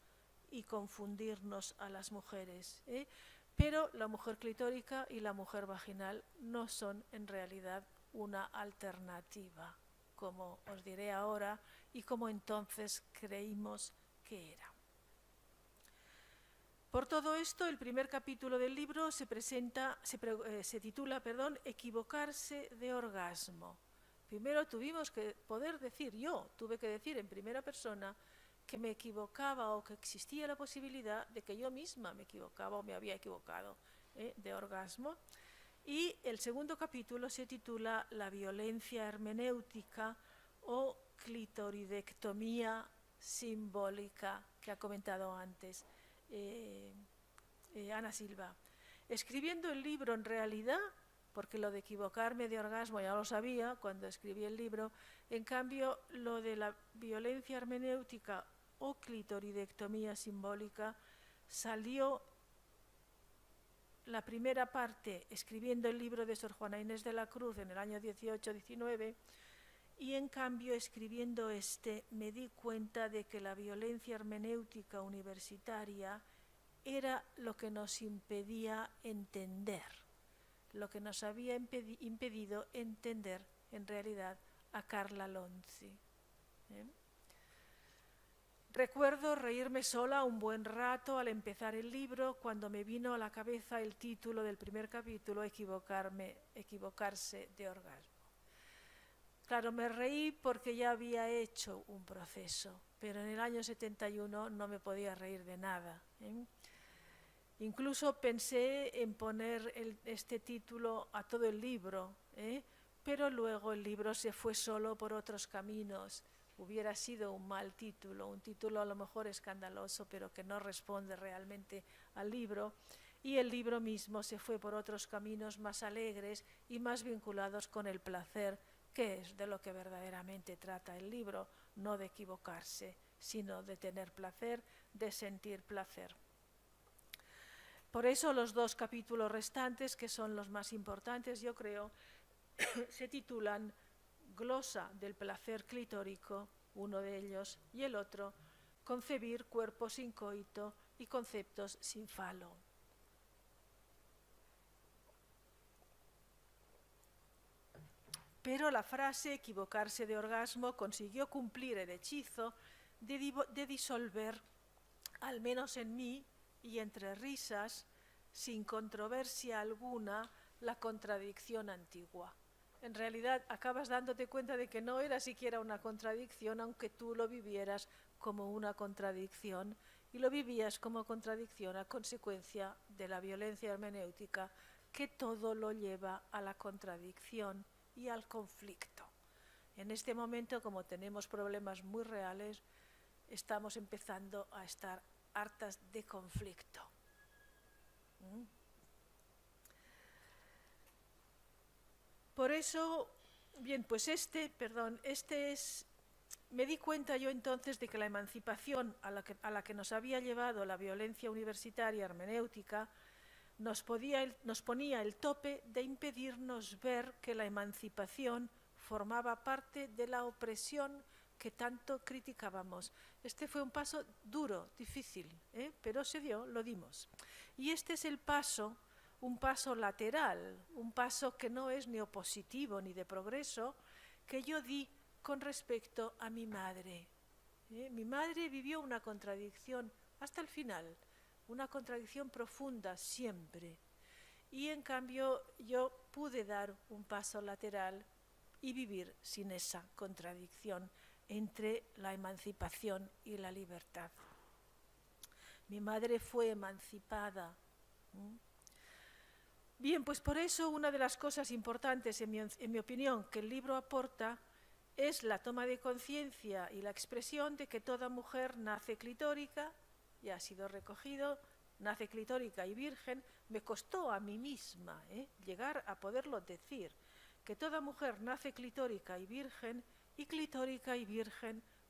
y confundirnos a las mujeres. Pero la mujer clitórica y la mujer vaginal no son en realidad una alternativa, como os diré ahora y como entonces creímos que era. Por todo esto, el primer capítulo del libro se titula Equivocarse de orgasmo. Primero tuvimos que poder decir, yo tuve que decir en primera persona que me equivocaba o que existía la posibilidad de que yo misma me equivocaba o me había equivocado de orgasmo. Y el segundo capítulo se titula La violencia hermenéutica o clitoridectomía simbólica, que ha comentado antes Ana Silva. Escribiendo el libro, en realidad, porque lo de equivocarme de orgasmo ya lo sabía cuando escribí el libro, en cambio lo de la violencia hermenéutica o clitoridectomía simbólica salió la primera parte escribiendo el libro de Sor Juana Inés de la Cruz en el año 18-19 y en cambio escribiendo me di cuenta de que la violencia hermenéutica universitaria era lo que nos impedía entender, lo que nos había impedido entender en realidad a Carla Lonzi. Recuerdo reírme sola un buen rato al empezar el libro cuando me vino a la cabeza el título del primer capítulo, Equivocarse de orgasmo. Claro, me reí porque ya había hecho un proceso, pero en el año 71 no me podía reír de nada. Incluso pensé en poner este título a todo el libro, pero luego el libro se fue solo por otros caminos. Hubiera sido un mal título, un título a lo mejor escandaloso, pero que no responde realmente al libro. Y el libro mismo se fue por otros caminos más alegres y más vinculados con el placer, que es de lo que verdaderamente trata el libro, no de equivocarse, sino de tener placer, de sentir placer. Por eso los dos capítulos restantes, que son los más importantes, yo creo, se titulan Glosa del placer clitórico, uno de ellos, y el otro, Concebir cuerpos sin coito y conceptos sin falo. Pero la frase equivocarse de orgasmo consiguió cumplir el hechizo de disolver, al menos en mí y entre risas, sin controversia alguna, la contradicción antigua. En realidad acabas dándote cuenta de que no era siquiera una contradicción, aunque tú lo vivieras como una contradicción, y lo vivías como contradicción a consecuencia de la violencia hermenéutica, que todo lo lleva a la contradicción y al conflicto. En este momento, como tenemos problemas muy reales, estamos empezando a estar hartas de conflicto. Por eso, bien, pues me di cuenta yo entonces de que la emancipación a la que nos había llevado la violencia universitaria hermenéutica nos ponía el tope de impedirnos ver que la emancipación formaba parte de la opresión que tanto criticábamos. Este fue un paso duro, difícil, pero se dio, lo dimos. Y este es un paso lateral, un paso que no es ni opositivo ni de progreso, que yo di con respecto a mi madre. Mi madre vivió una contradicción hasta el final, una contradicción profunda siempre. Y en cambio yo pude dar un paso lateral y vivir sin esa contradicción entre la emancipación y la libertad. Mi madre fue emancipada. Bien, pues por eso una de las cosas importantes, en mi opinión, que el libro aporta es la toma de conciencia y la expresión de que toda mujer nace clitórica, ya ha sido recogido, nace clitórica y virgen. Me costó a mí misma llegar a poderlo decir, que toda mujer nace clitórica y virgen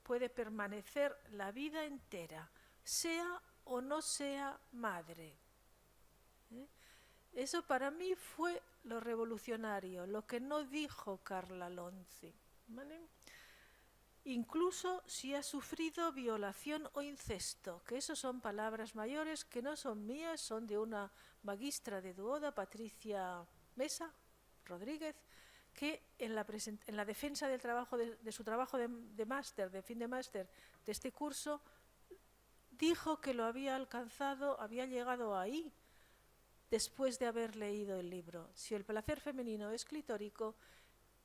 puede permanecer la vida entera, sea o no sea madre. Eso para mí fue lo revolucionario, lo que no dijo Carla Lonzi, ¿vale? Incluso si ha sufrido violación o incesto, que eso son palabras mayores que no son mías, son de una magistra de Duoda, Patricia Mesa Rodríguez, que en la defensa del trabajo de su trabajo de máster, de fin de máster de este curso, dijo que lo había alcanzado, había llegado ahí después de haber leído el libro. Si el placer femenino es clitórico,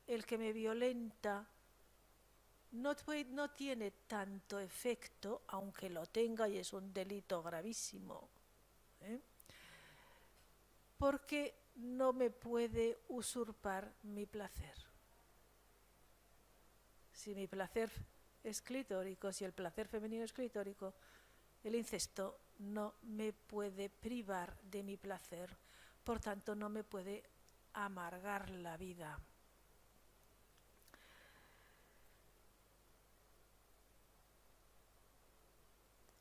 el que me violenta no tiene tanto efecto, aunque lo tenga y es un delito gravísimo, porque no me puede usurpar mi placer. Si mi placer es clitórico, si el placer femenino es clitórico, el incesto no me puede privar de mi placer, por tanto no me puede amargar la vida.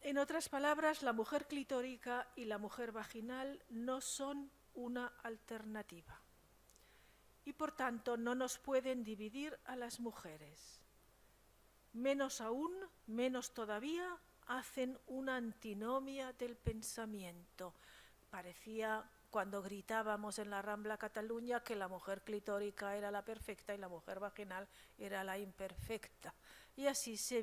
En otras palabras, la mujer clitórica y la mujer vaginal no son una alternativa y por tanto no nos pueden dividir a las mujeres. Menos aún, menos todavía, hacen una antinomia del pensamiento. Parecía cuando gritábamos en la Rambla Cataluña que la mujer clitórica era la perfecta y la mujer vaginal era la imperfecta. Y así se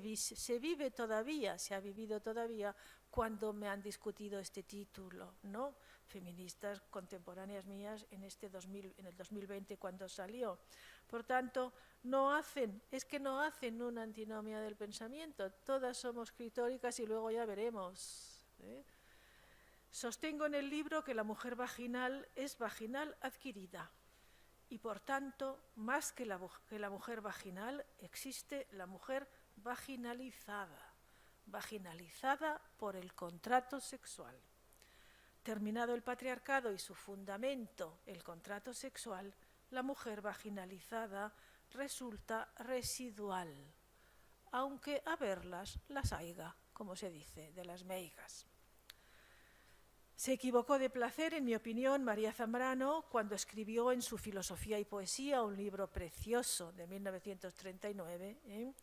vive todavía, se ha vivido todavía cuando me han discutido este título, ¿no? Feministas contemporáneas mías en el 2020 cuando salió. Por tanto, no hacen una antinomia del pensamiento. Todas somos clitóricas y luego ya veremos. Sostengo en el libro que la mujer vaginal es vaginal adquirida y por tanto, más que la mujer vaginal, existe la mujer vaginalizada por el contrato sexual. Terminado el patriarcado y su fundamento, el contrato sexual, la mujer vaginalizada resulta residual, aunque a verlas las haiga, como se dice, de las meigas. Se equivocó de placer, en mi opinión, María Zambrano, cuando escribió en su Filosofía y Poesía, un libro precioso de 1939,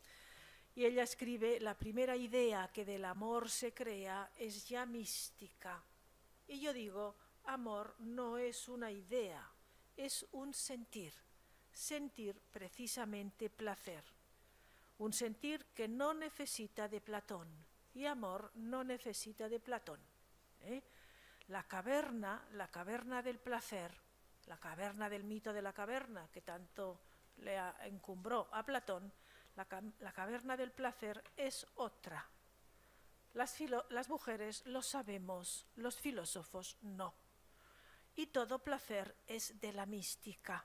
y ella escribe: la primera idea que del amor se crea es ya mística. Y yo digo, amor no es una idea, es un sentir precisamente placer, un sentir que no necesita de Platón, y amor no necesita de Platón. La caverna del placer, la caverna del mito de la caverna, que tanto le encumbró a Platón, la caverna del placer es otra. Las mujeres lo sabemos, los filósofos no. Y todo placer es de la mística.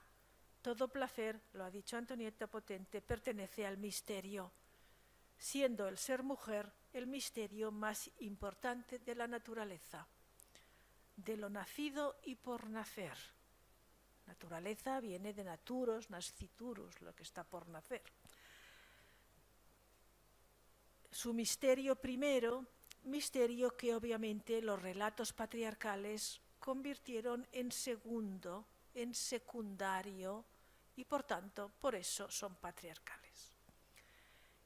Todo placer, lo ha dicho Antonieta Potente, pertenece al misterio, siendo el ser mujer el misterio más importante de la naturaleza, de lo nacido y por nacer. Naturaleza viene de naturos, nasciturus, lo que está por nacer. Su misterio primero, misterio que obviamente los relatos patriarcales convirtieron en segundo, en secundario, y por tanto, por eso son patriarcales.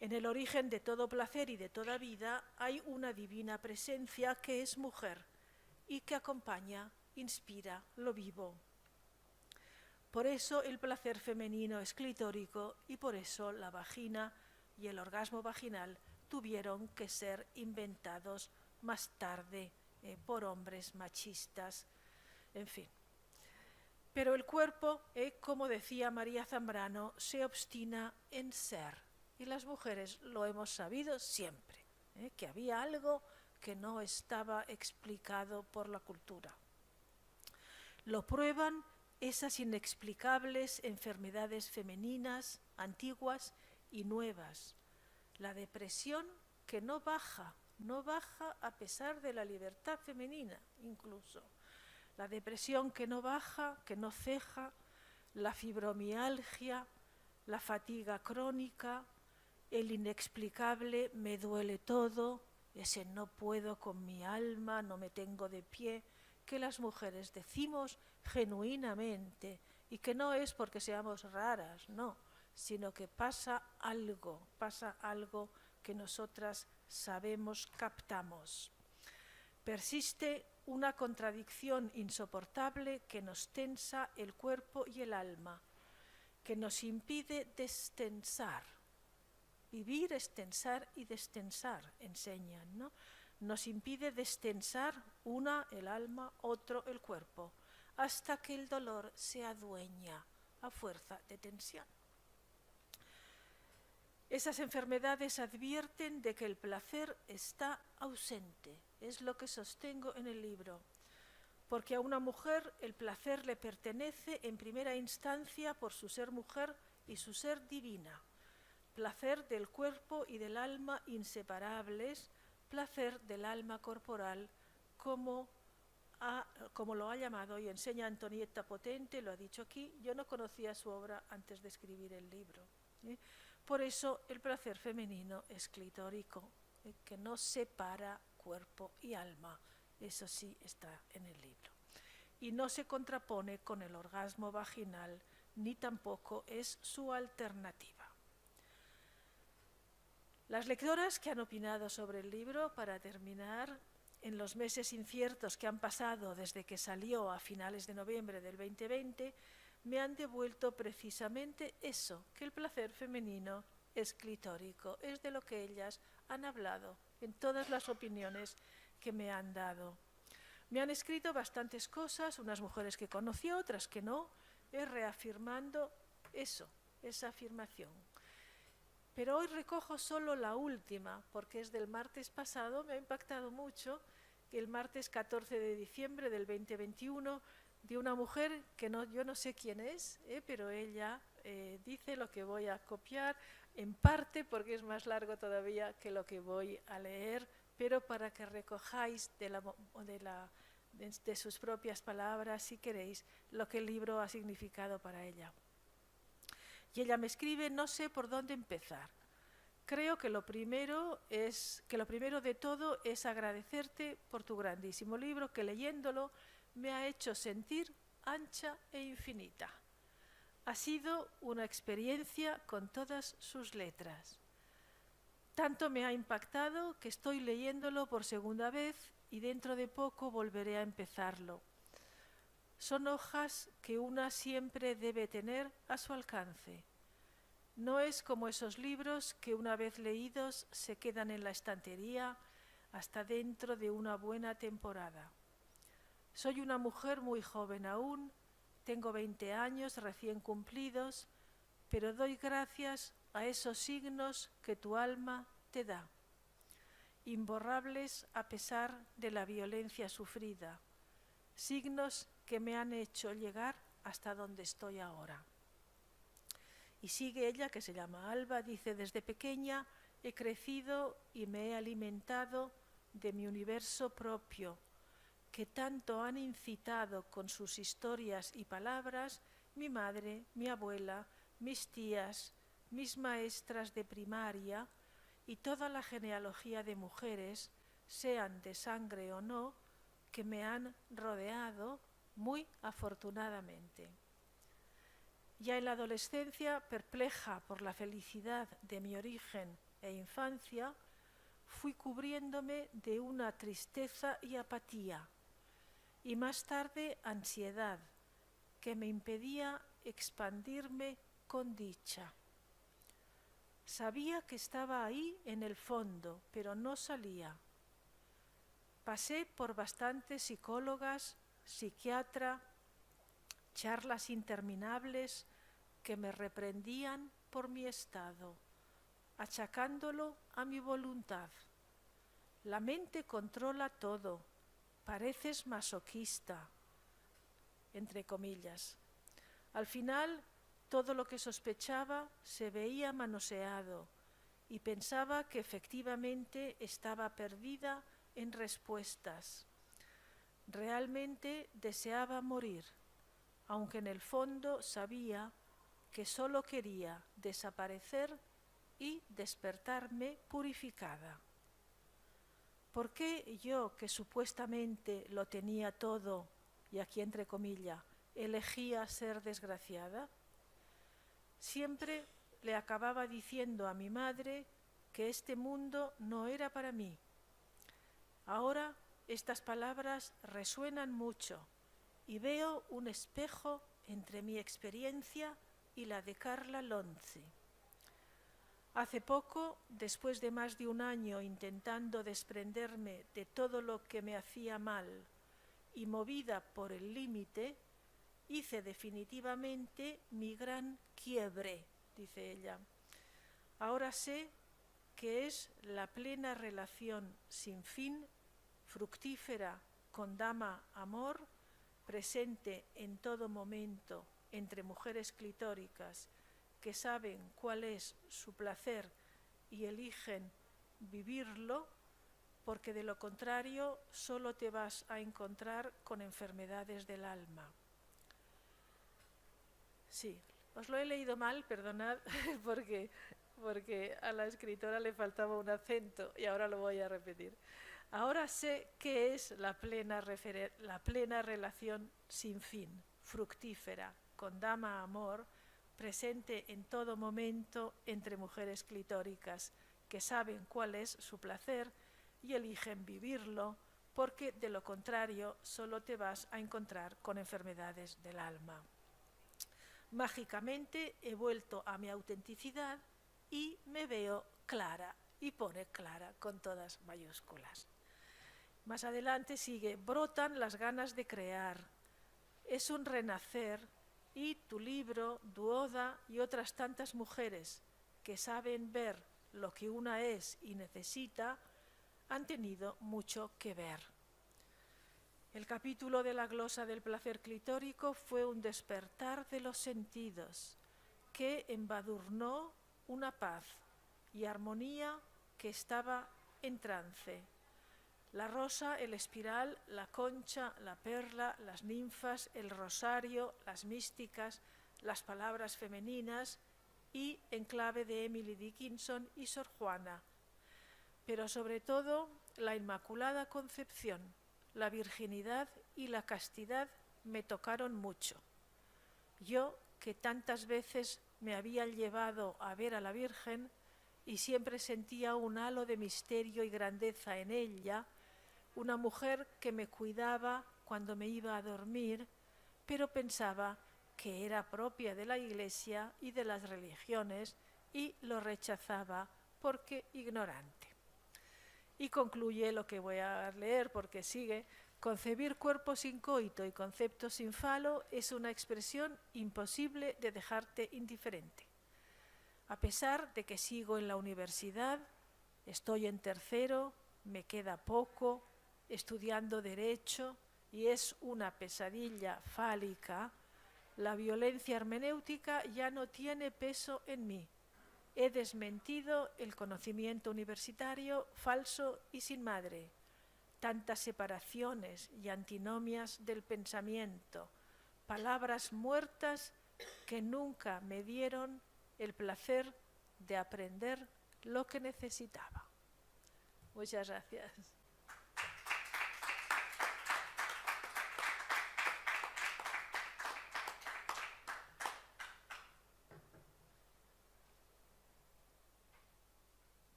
En el origen de todo placer y de toda vida hay una divina presencia que es mujer y que acompaña, inspira lo vivo. Por eso el placer femenino es clitórico y por eso la vagina y el orgasmo vaginal tuvieron que ser inventados más tarde por hombres machistas, en fin. Pero el cuerpo, como decía María Zambrano, se obstina en ser, y las mujeres lo hemos sabido siempre, que había algo que no estaba explicado por la cultura. Lo prueban esas inexplicables enfermedades femeninas, antiguas y nuevas. La depresión que no baja a pesar de la libertad femenina incluso. La depresión que no baja, que no ceja, la fibromialgia, la fatiga crónica, el inexplicable me duele todo, ese no puedo con mi alma, no me tengo de pie, que las mujeres decimos genuinamente y que no es porque seamos raras, no, sino que pasa algo que nosotras sabemos, captamos. Persiste una contradicción insoportable que nos tensa el cuerpo y el alma, que nos impide destensar. Vivir es tensar y destensar, enseñan, ¿no? Nos impide destensar una el alma, otro el cuerpo, hasta que el dolor se adueña a fuerza de tensión. Esas enfermedades advierten de que el placer está ausente, es lo que sostengo en el libro, porque a una mujer el placer le pertenece en primera instancia por su ser mujer y su ser divina, placer del cuerpo y del alma inseparables, placer del alma corporal, como lo ha llamado y enseña Antonietta Potente, lo ha dicho aquí. Yo no conocía su obra antes de escribir el libro. Por eso el placer femenino es clitórico, que no separa cuerpo y alma, eso sí está en el libro. Y no se contrapone con el orgasmo vaginal, ni tampoco es su alternativa. Las lectoras que han opinado sobre el libro, para terminar, en los meses inciertos que han pasado desde que salió a finales de noviembre del 2020, me han devuelto precisamente eso, que el placer femenino es clitórico, es de lo que ellas han hablado en todas las opiniones que me han dado. Me han escrito bastantes cosas, unas mujeres que conocí, otras que no, reafirmando eso, esa afirmación. Pero hoy recojo solo la última, porque es del martes pasado, me ha impactado mucho, el martes 14 de diciembre del 2021, de una mujer que yo no sé quién es, pero ella dice lo que voy a copiar, en parte porque es más largo todavía que lo que voy a leer, pero para que recojáis de sus propias palabras, si queréis, lo que el libro ha significado para ella. Y ella me escribe: no sé por dónde empezar. Creo que lo primero de todo es agradecerte por tu grandísimo libro, que leyéndolo me ha hecho sentir ancha e infinita. Ha sido una experiencia con todas sus letras. Tanto me ha impactado que estoy leyéndolo por segunda vez y dentro de poco volveré a empezarlo. Son hojas que una siempre debe tener a su alcance. No es como esos libros que una vez leídos se quedan en la estantería hasta dentro de una buena temporada. Soy una mujer muy joven aún, tengo 20 años recién cumplidos, pero doy gracias a esos signos que tu alma te da, imborrables a pesar de la violencia sufrida, signos que me han hecho llegar hasta donde estoy ahora. Y sigue ella, que se llama Alba, dice: desde pequeña he crecido y me he alimentado de mi universo propio, que tanto han incitado con sus historias y palabras mi madre, mi abuela, mis tías, mis maestras de primaria y toda la genealogía de mujeres, sean de sangre o no, que me han rodeado muy afortunadamente. Ya en la adolescencia, perpleja por la felicidad de mi origen e infancia, fui cubriéndome de una tristeza y apatía, y más tarde ansiedad, que me impedía expandirme con dicha. Sabía que estaba ahí en el fondo, pero no salía. Pasé por bastantes psicólogas, psiquiatra, charlas interminables que me reprendían por mi estado, achacándolo a mi voluntad. La mente controla todo, pareces masoquista, entre comillas. Al final, todo lo que sospechaba se veía manoseado y pensaba que efectivamente estaba perdida en respuestas. Realmente deseaba morir, aunque en el fondo sabía que solo quería desaparecer y despertarme purificada. ¿Por qué yo, que supuestamente lo tenía todo, y aquí entre comillas, elegía ser desgraciada? Siempre le acababa diciendo a mi madre que este mundo no era para mí. Ahora estas palabras resuenan mucho y veo un espejo entre mi experiencia y la de Carla Lonzi. Hace poco, después de más de un año intentando desprenderme de todo lo que me hacía mal y movida por el límite, hice definitivamente mi gran quiebre, dice ella. Ahora sé que es la plena relación sin fin, fructífera con dama amor, presente en todo momento entre mujeres clitóricas que saben cuál es su placer y eligen vivirlo, porque de lo contrario solo te vas a encontrar con enfermedades del alma. Sí, os lo he leído mal, perdonad, porque a la escritora le faltaba un acento y ahora lo voy a repetir. Ahora sé qué es la plena relación sin fin, fructífera, con dama amor, presente en todo momento entre mujeres clitóricas que saben cuál es su placer y eligen vivirlo, porque de lo contrario solo te vas a encontrar con enfermedades del alma. Mágicamente he vuelto a mi autenticidad y me veo clara, y pone clara con todas mayúsculas. Más adelante sigue, brotan las ganas de crear. Es un renacer y tu libro, Duoda y otras tantas mujeres que saben ver lo que una es y necesita, han tenido mucho que ver. El capítulo de la glosa del placer clitórico fue un despertar de los sentidos que embadurnó una paz y armonía que estaba en trance. La rosa, el espiral, la concha, la perla, las ninfas, el rosario, las místicas, las palabras femeninas y en clave de Emily Dickinson y Sor Juana. Pero sobre todo la Inmaculada Concepción, la virginidad y la castidad me tocaron mucho. Yo, que tantas veces me habían llevado a ver a la Virgen y siempre sentía un halo de misterio y grandeza en ella, una mujer que me cuidaba cuando me iba a dormir, pero pensaba que era propia de la Iglesia y de las religiones y lo rechazaba porque ignorante. Y concluye lo que voy a leer porque sigue: concebir cuerpo sin coito y concepto sin falo es una expresión imposible de dejarte indiferente. A pesar de que sigo en la universidad, estoy en tercero, me queda poco, estudiando Derecho y es una pesadilla fálica, la violencia hermenéutica ya no tiene peso en mí. He desmentido el conocimiento universitario falso y sin madre. Tantas separaciones y antinomias del pensamiento, palabras muertas que nunca me dieron el placer de aprender lo que necesitaba. Muchas gracias.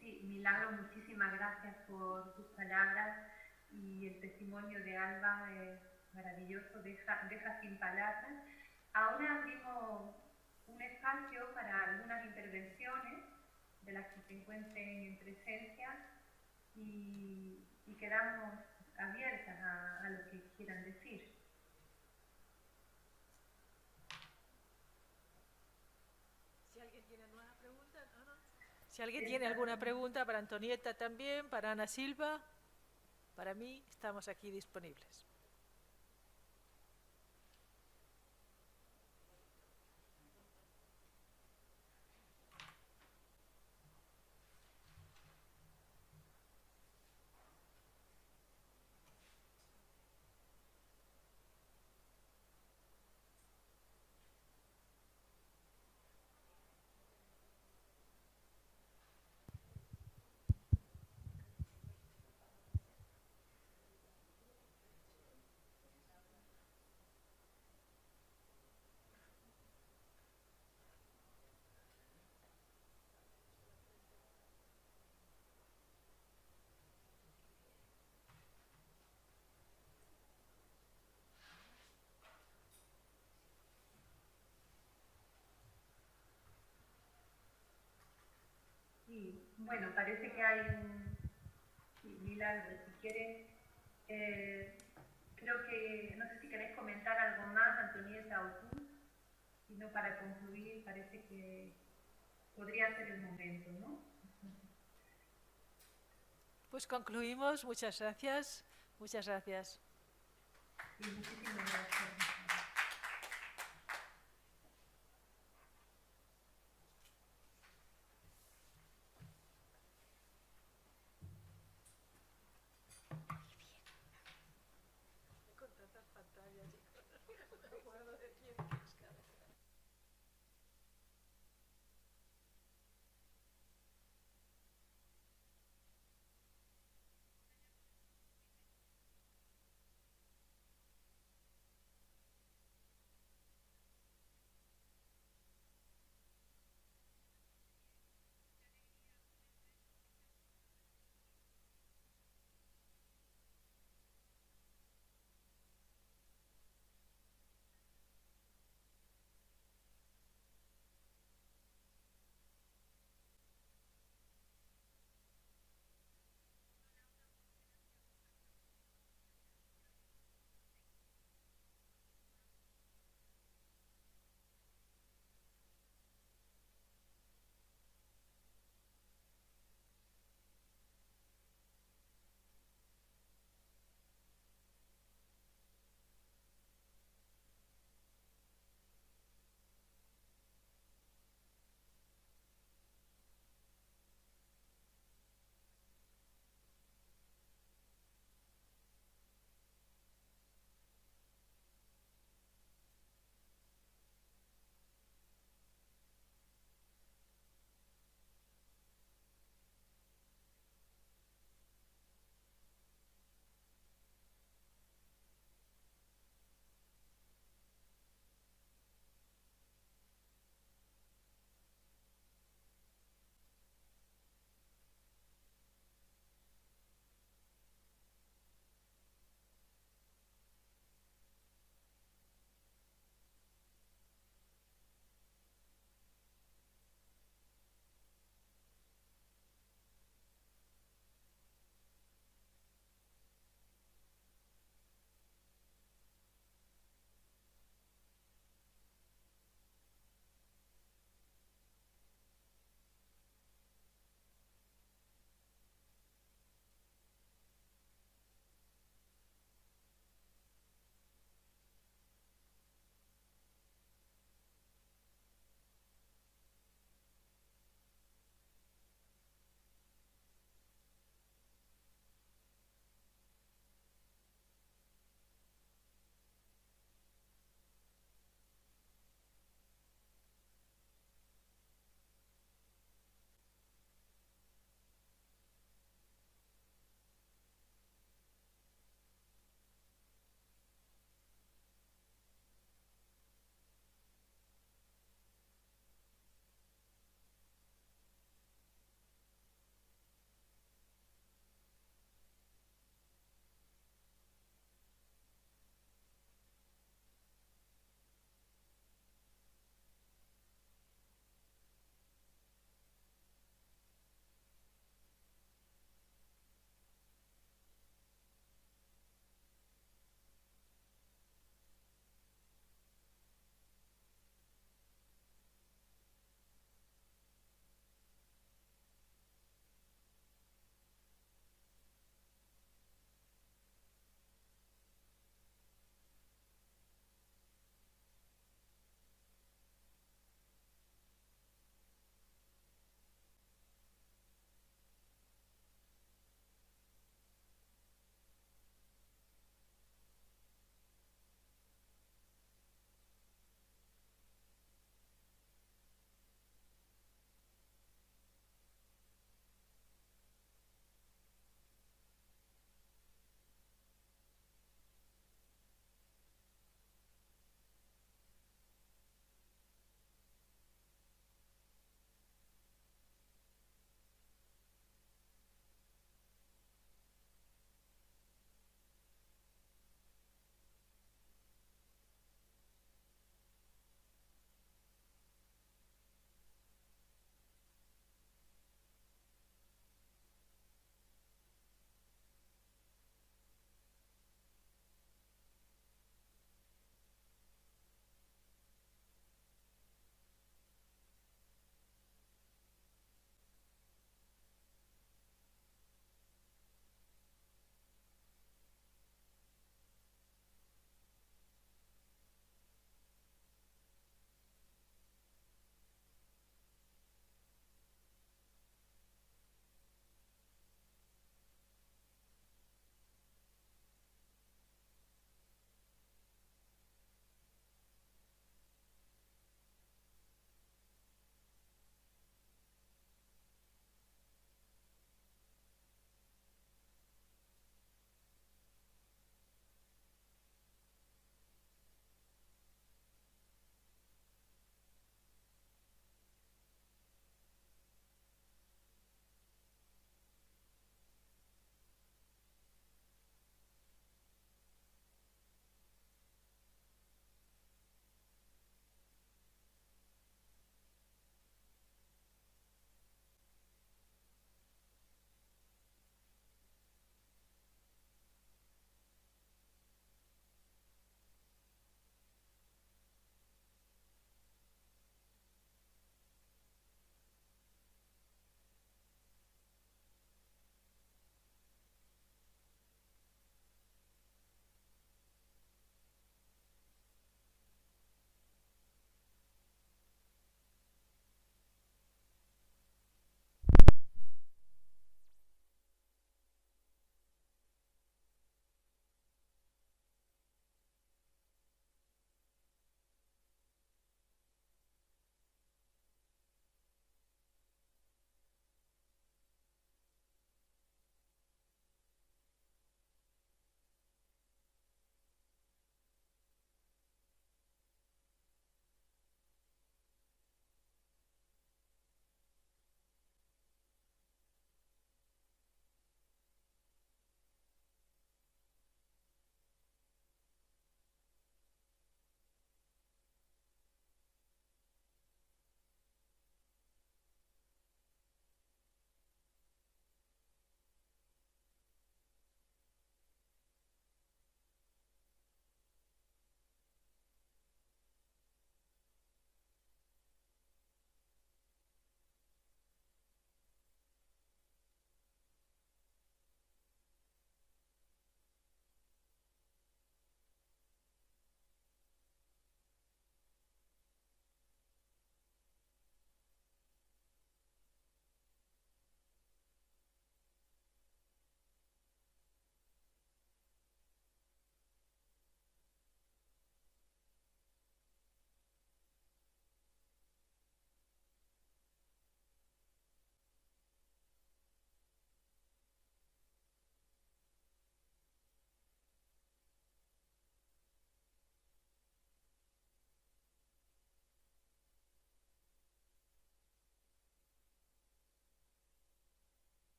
Sí, Milagro, muchísimas gracias por tus palabras y el testimonio de Alba es maravilloso, deja sin palabras. Ahora abrimos un espacio para algunas intervenciones de las que se encuentren en presencia y quedamos abiertas a lo que quieran decir. Si alguien tiene alguna pregunta para Antonieta también, para Ana Silva, para mí estamos aquí disponibles. Sí, bueno, parece que hay un milagro. Si quieren, creo que, no sé si queréis comentar algo más, Antonieta o tú, sino para concluir, parece que podría ser el momento, ¿no? Pues concluimos. Muchas gracias. Muchas gracias. Y muchísimas gracias.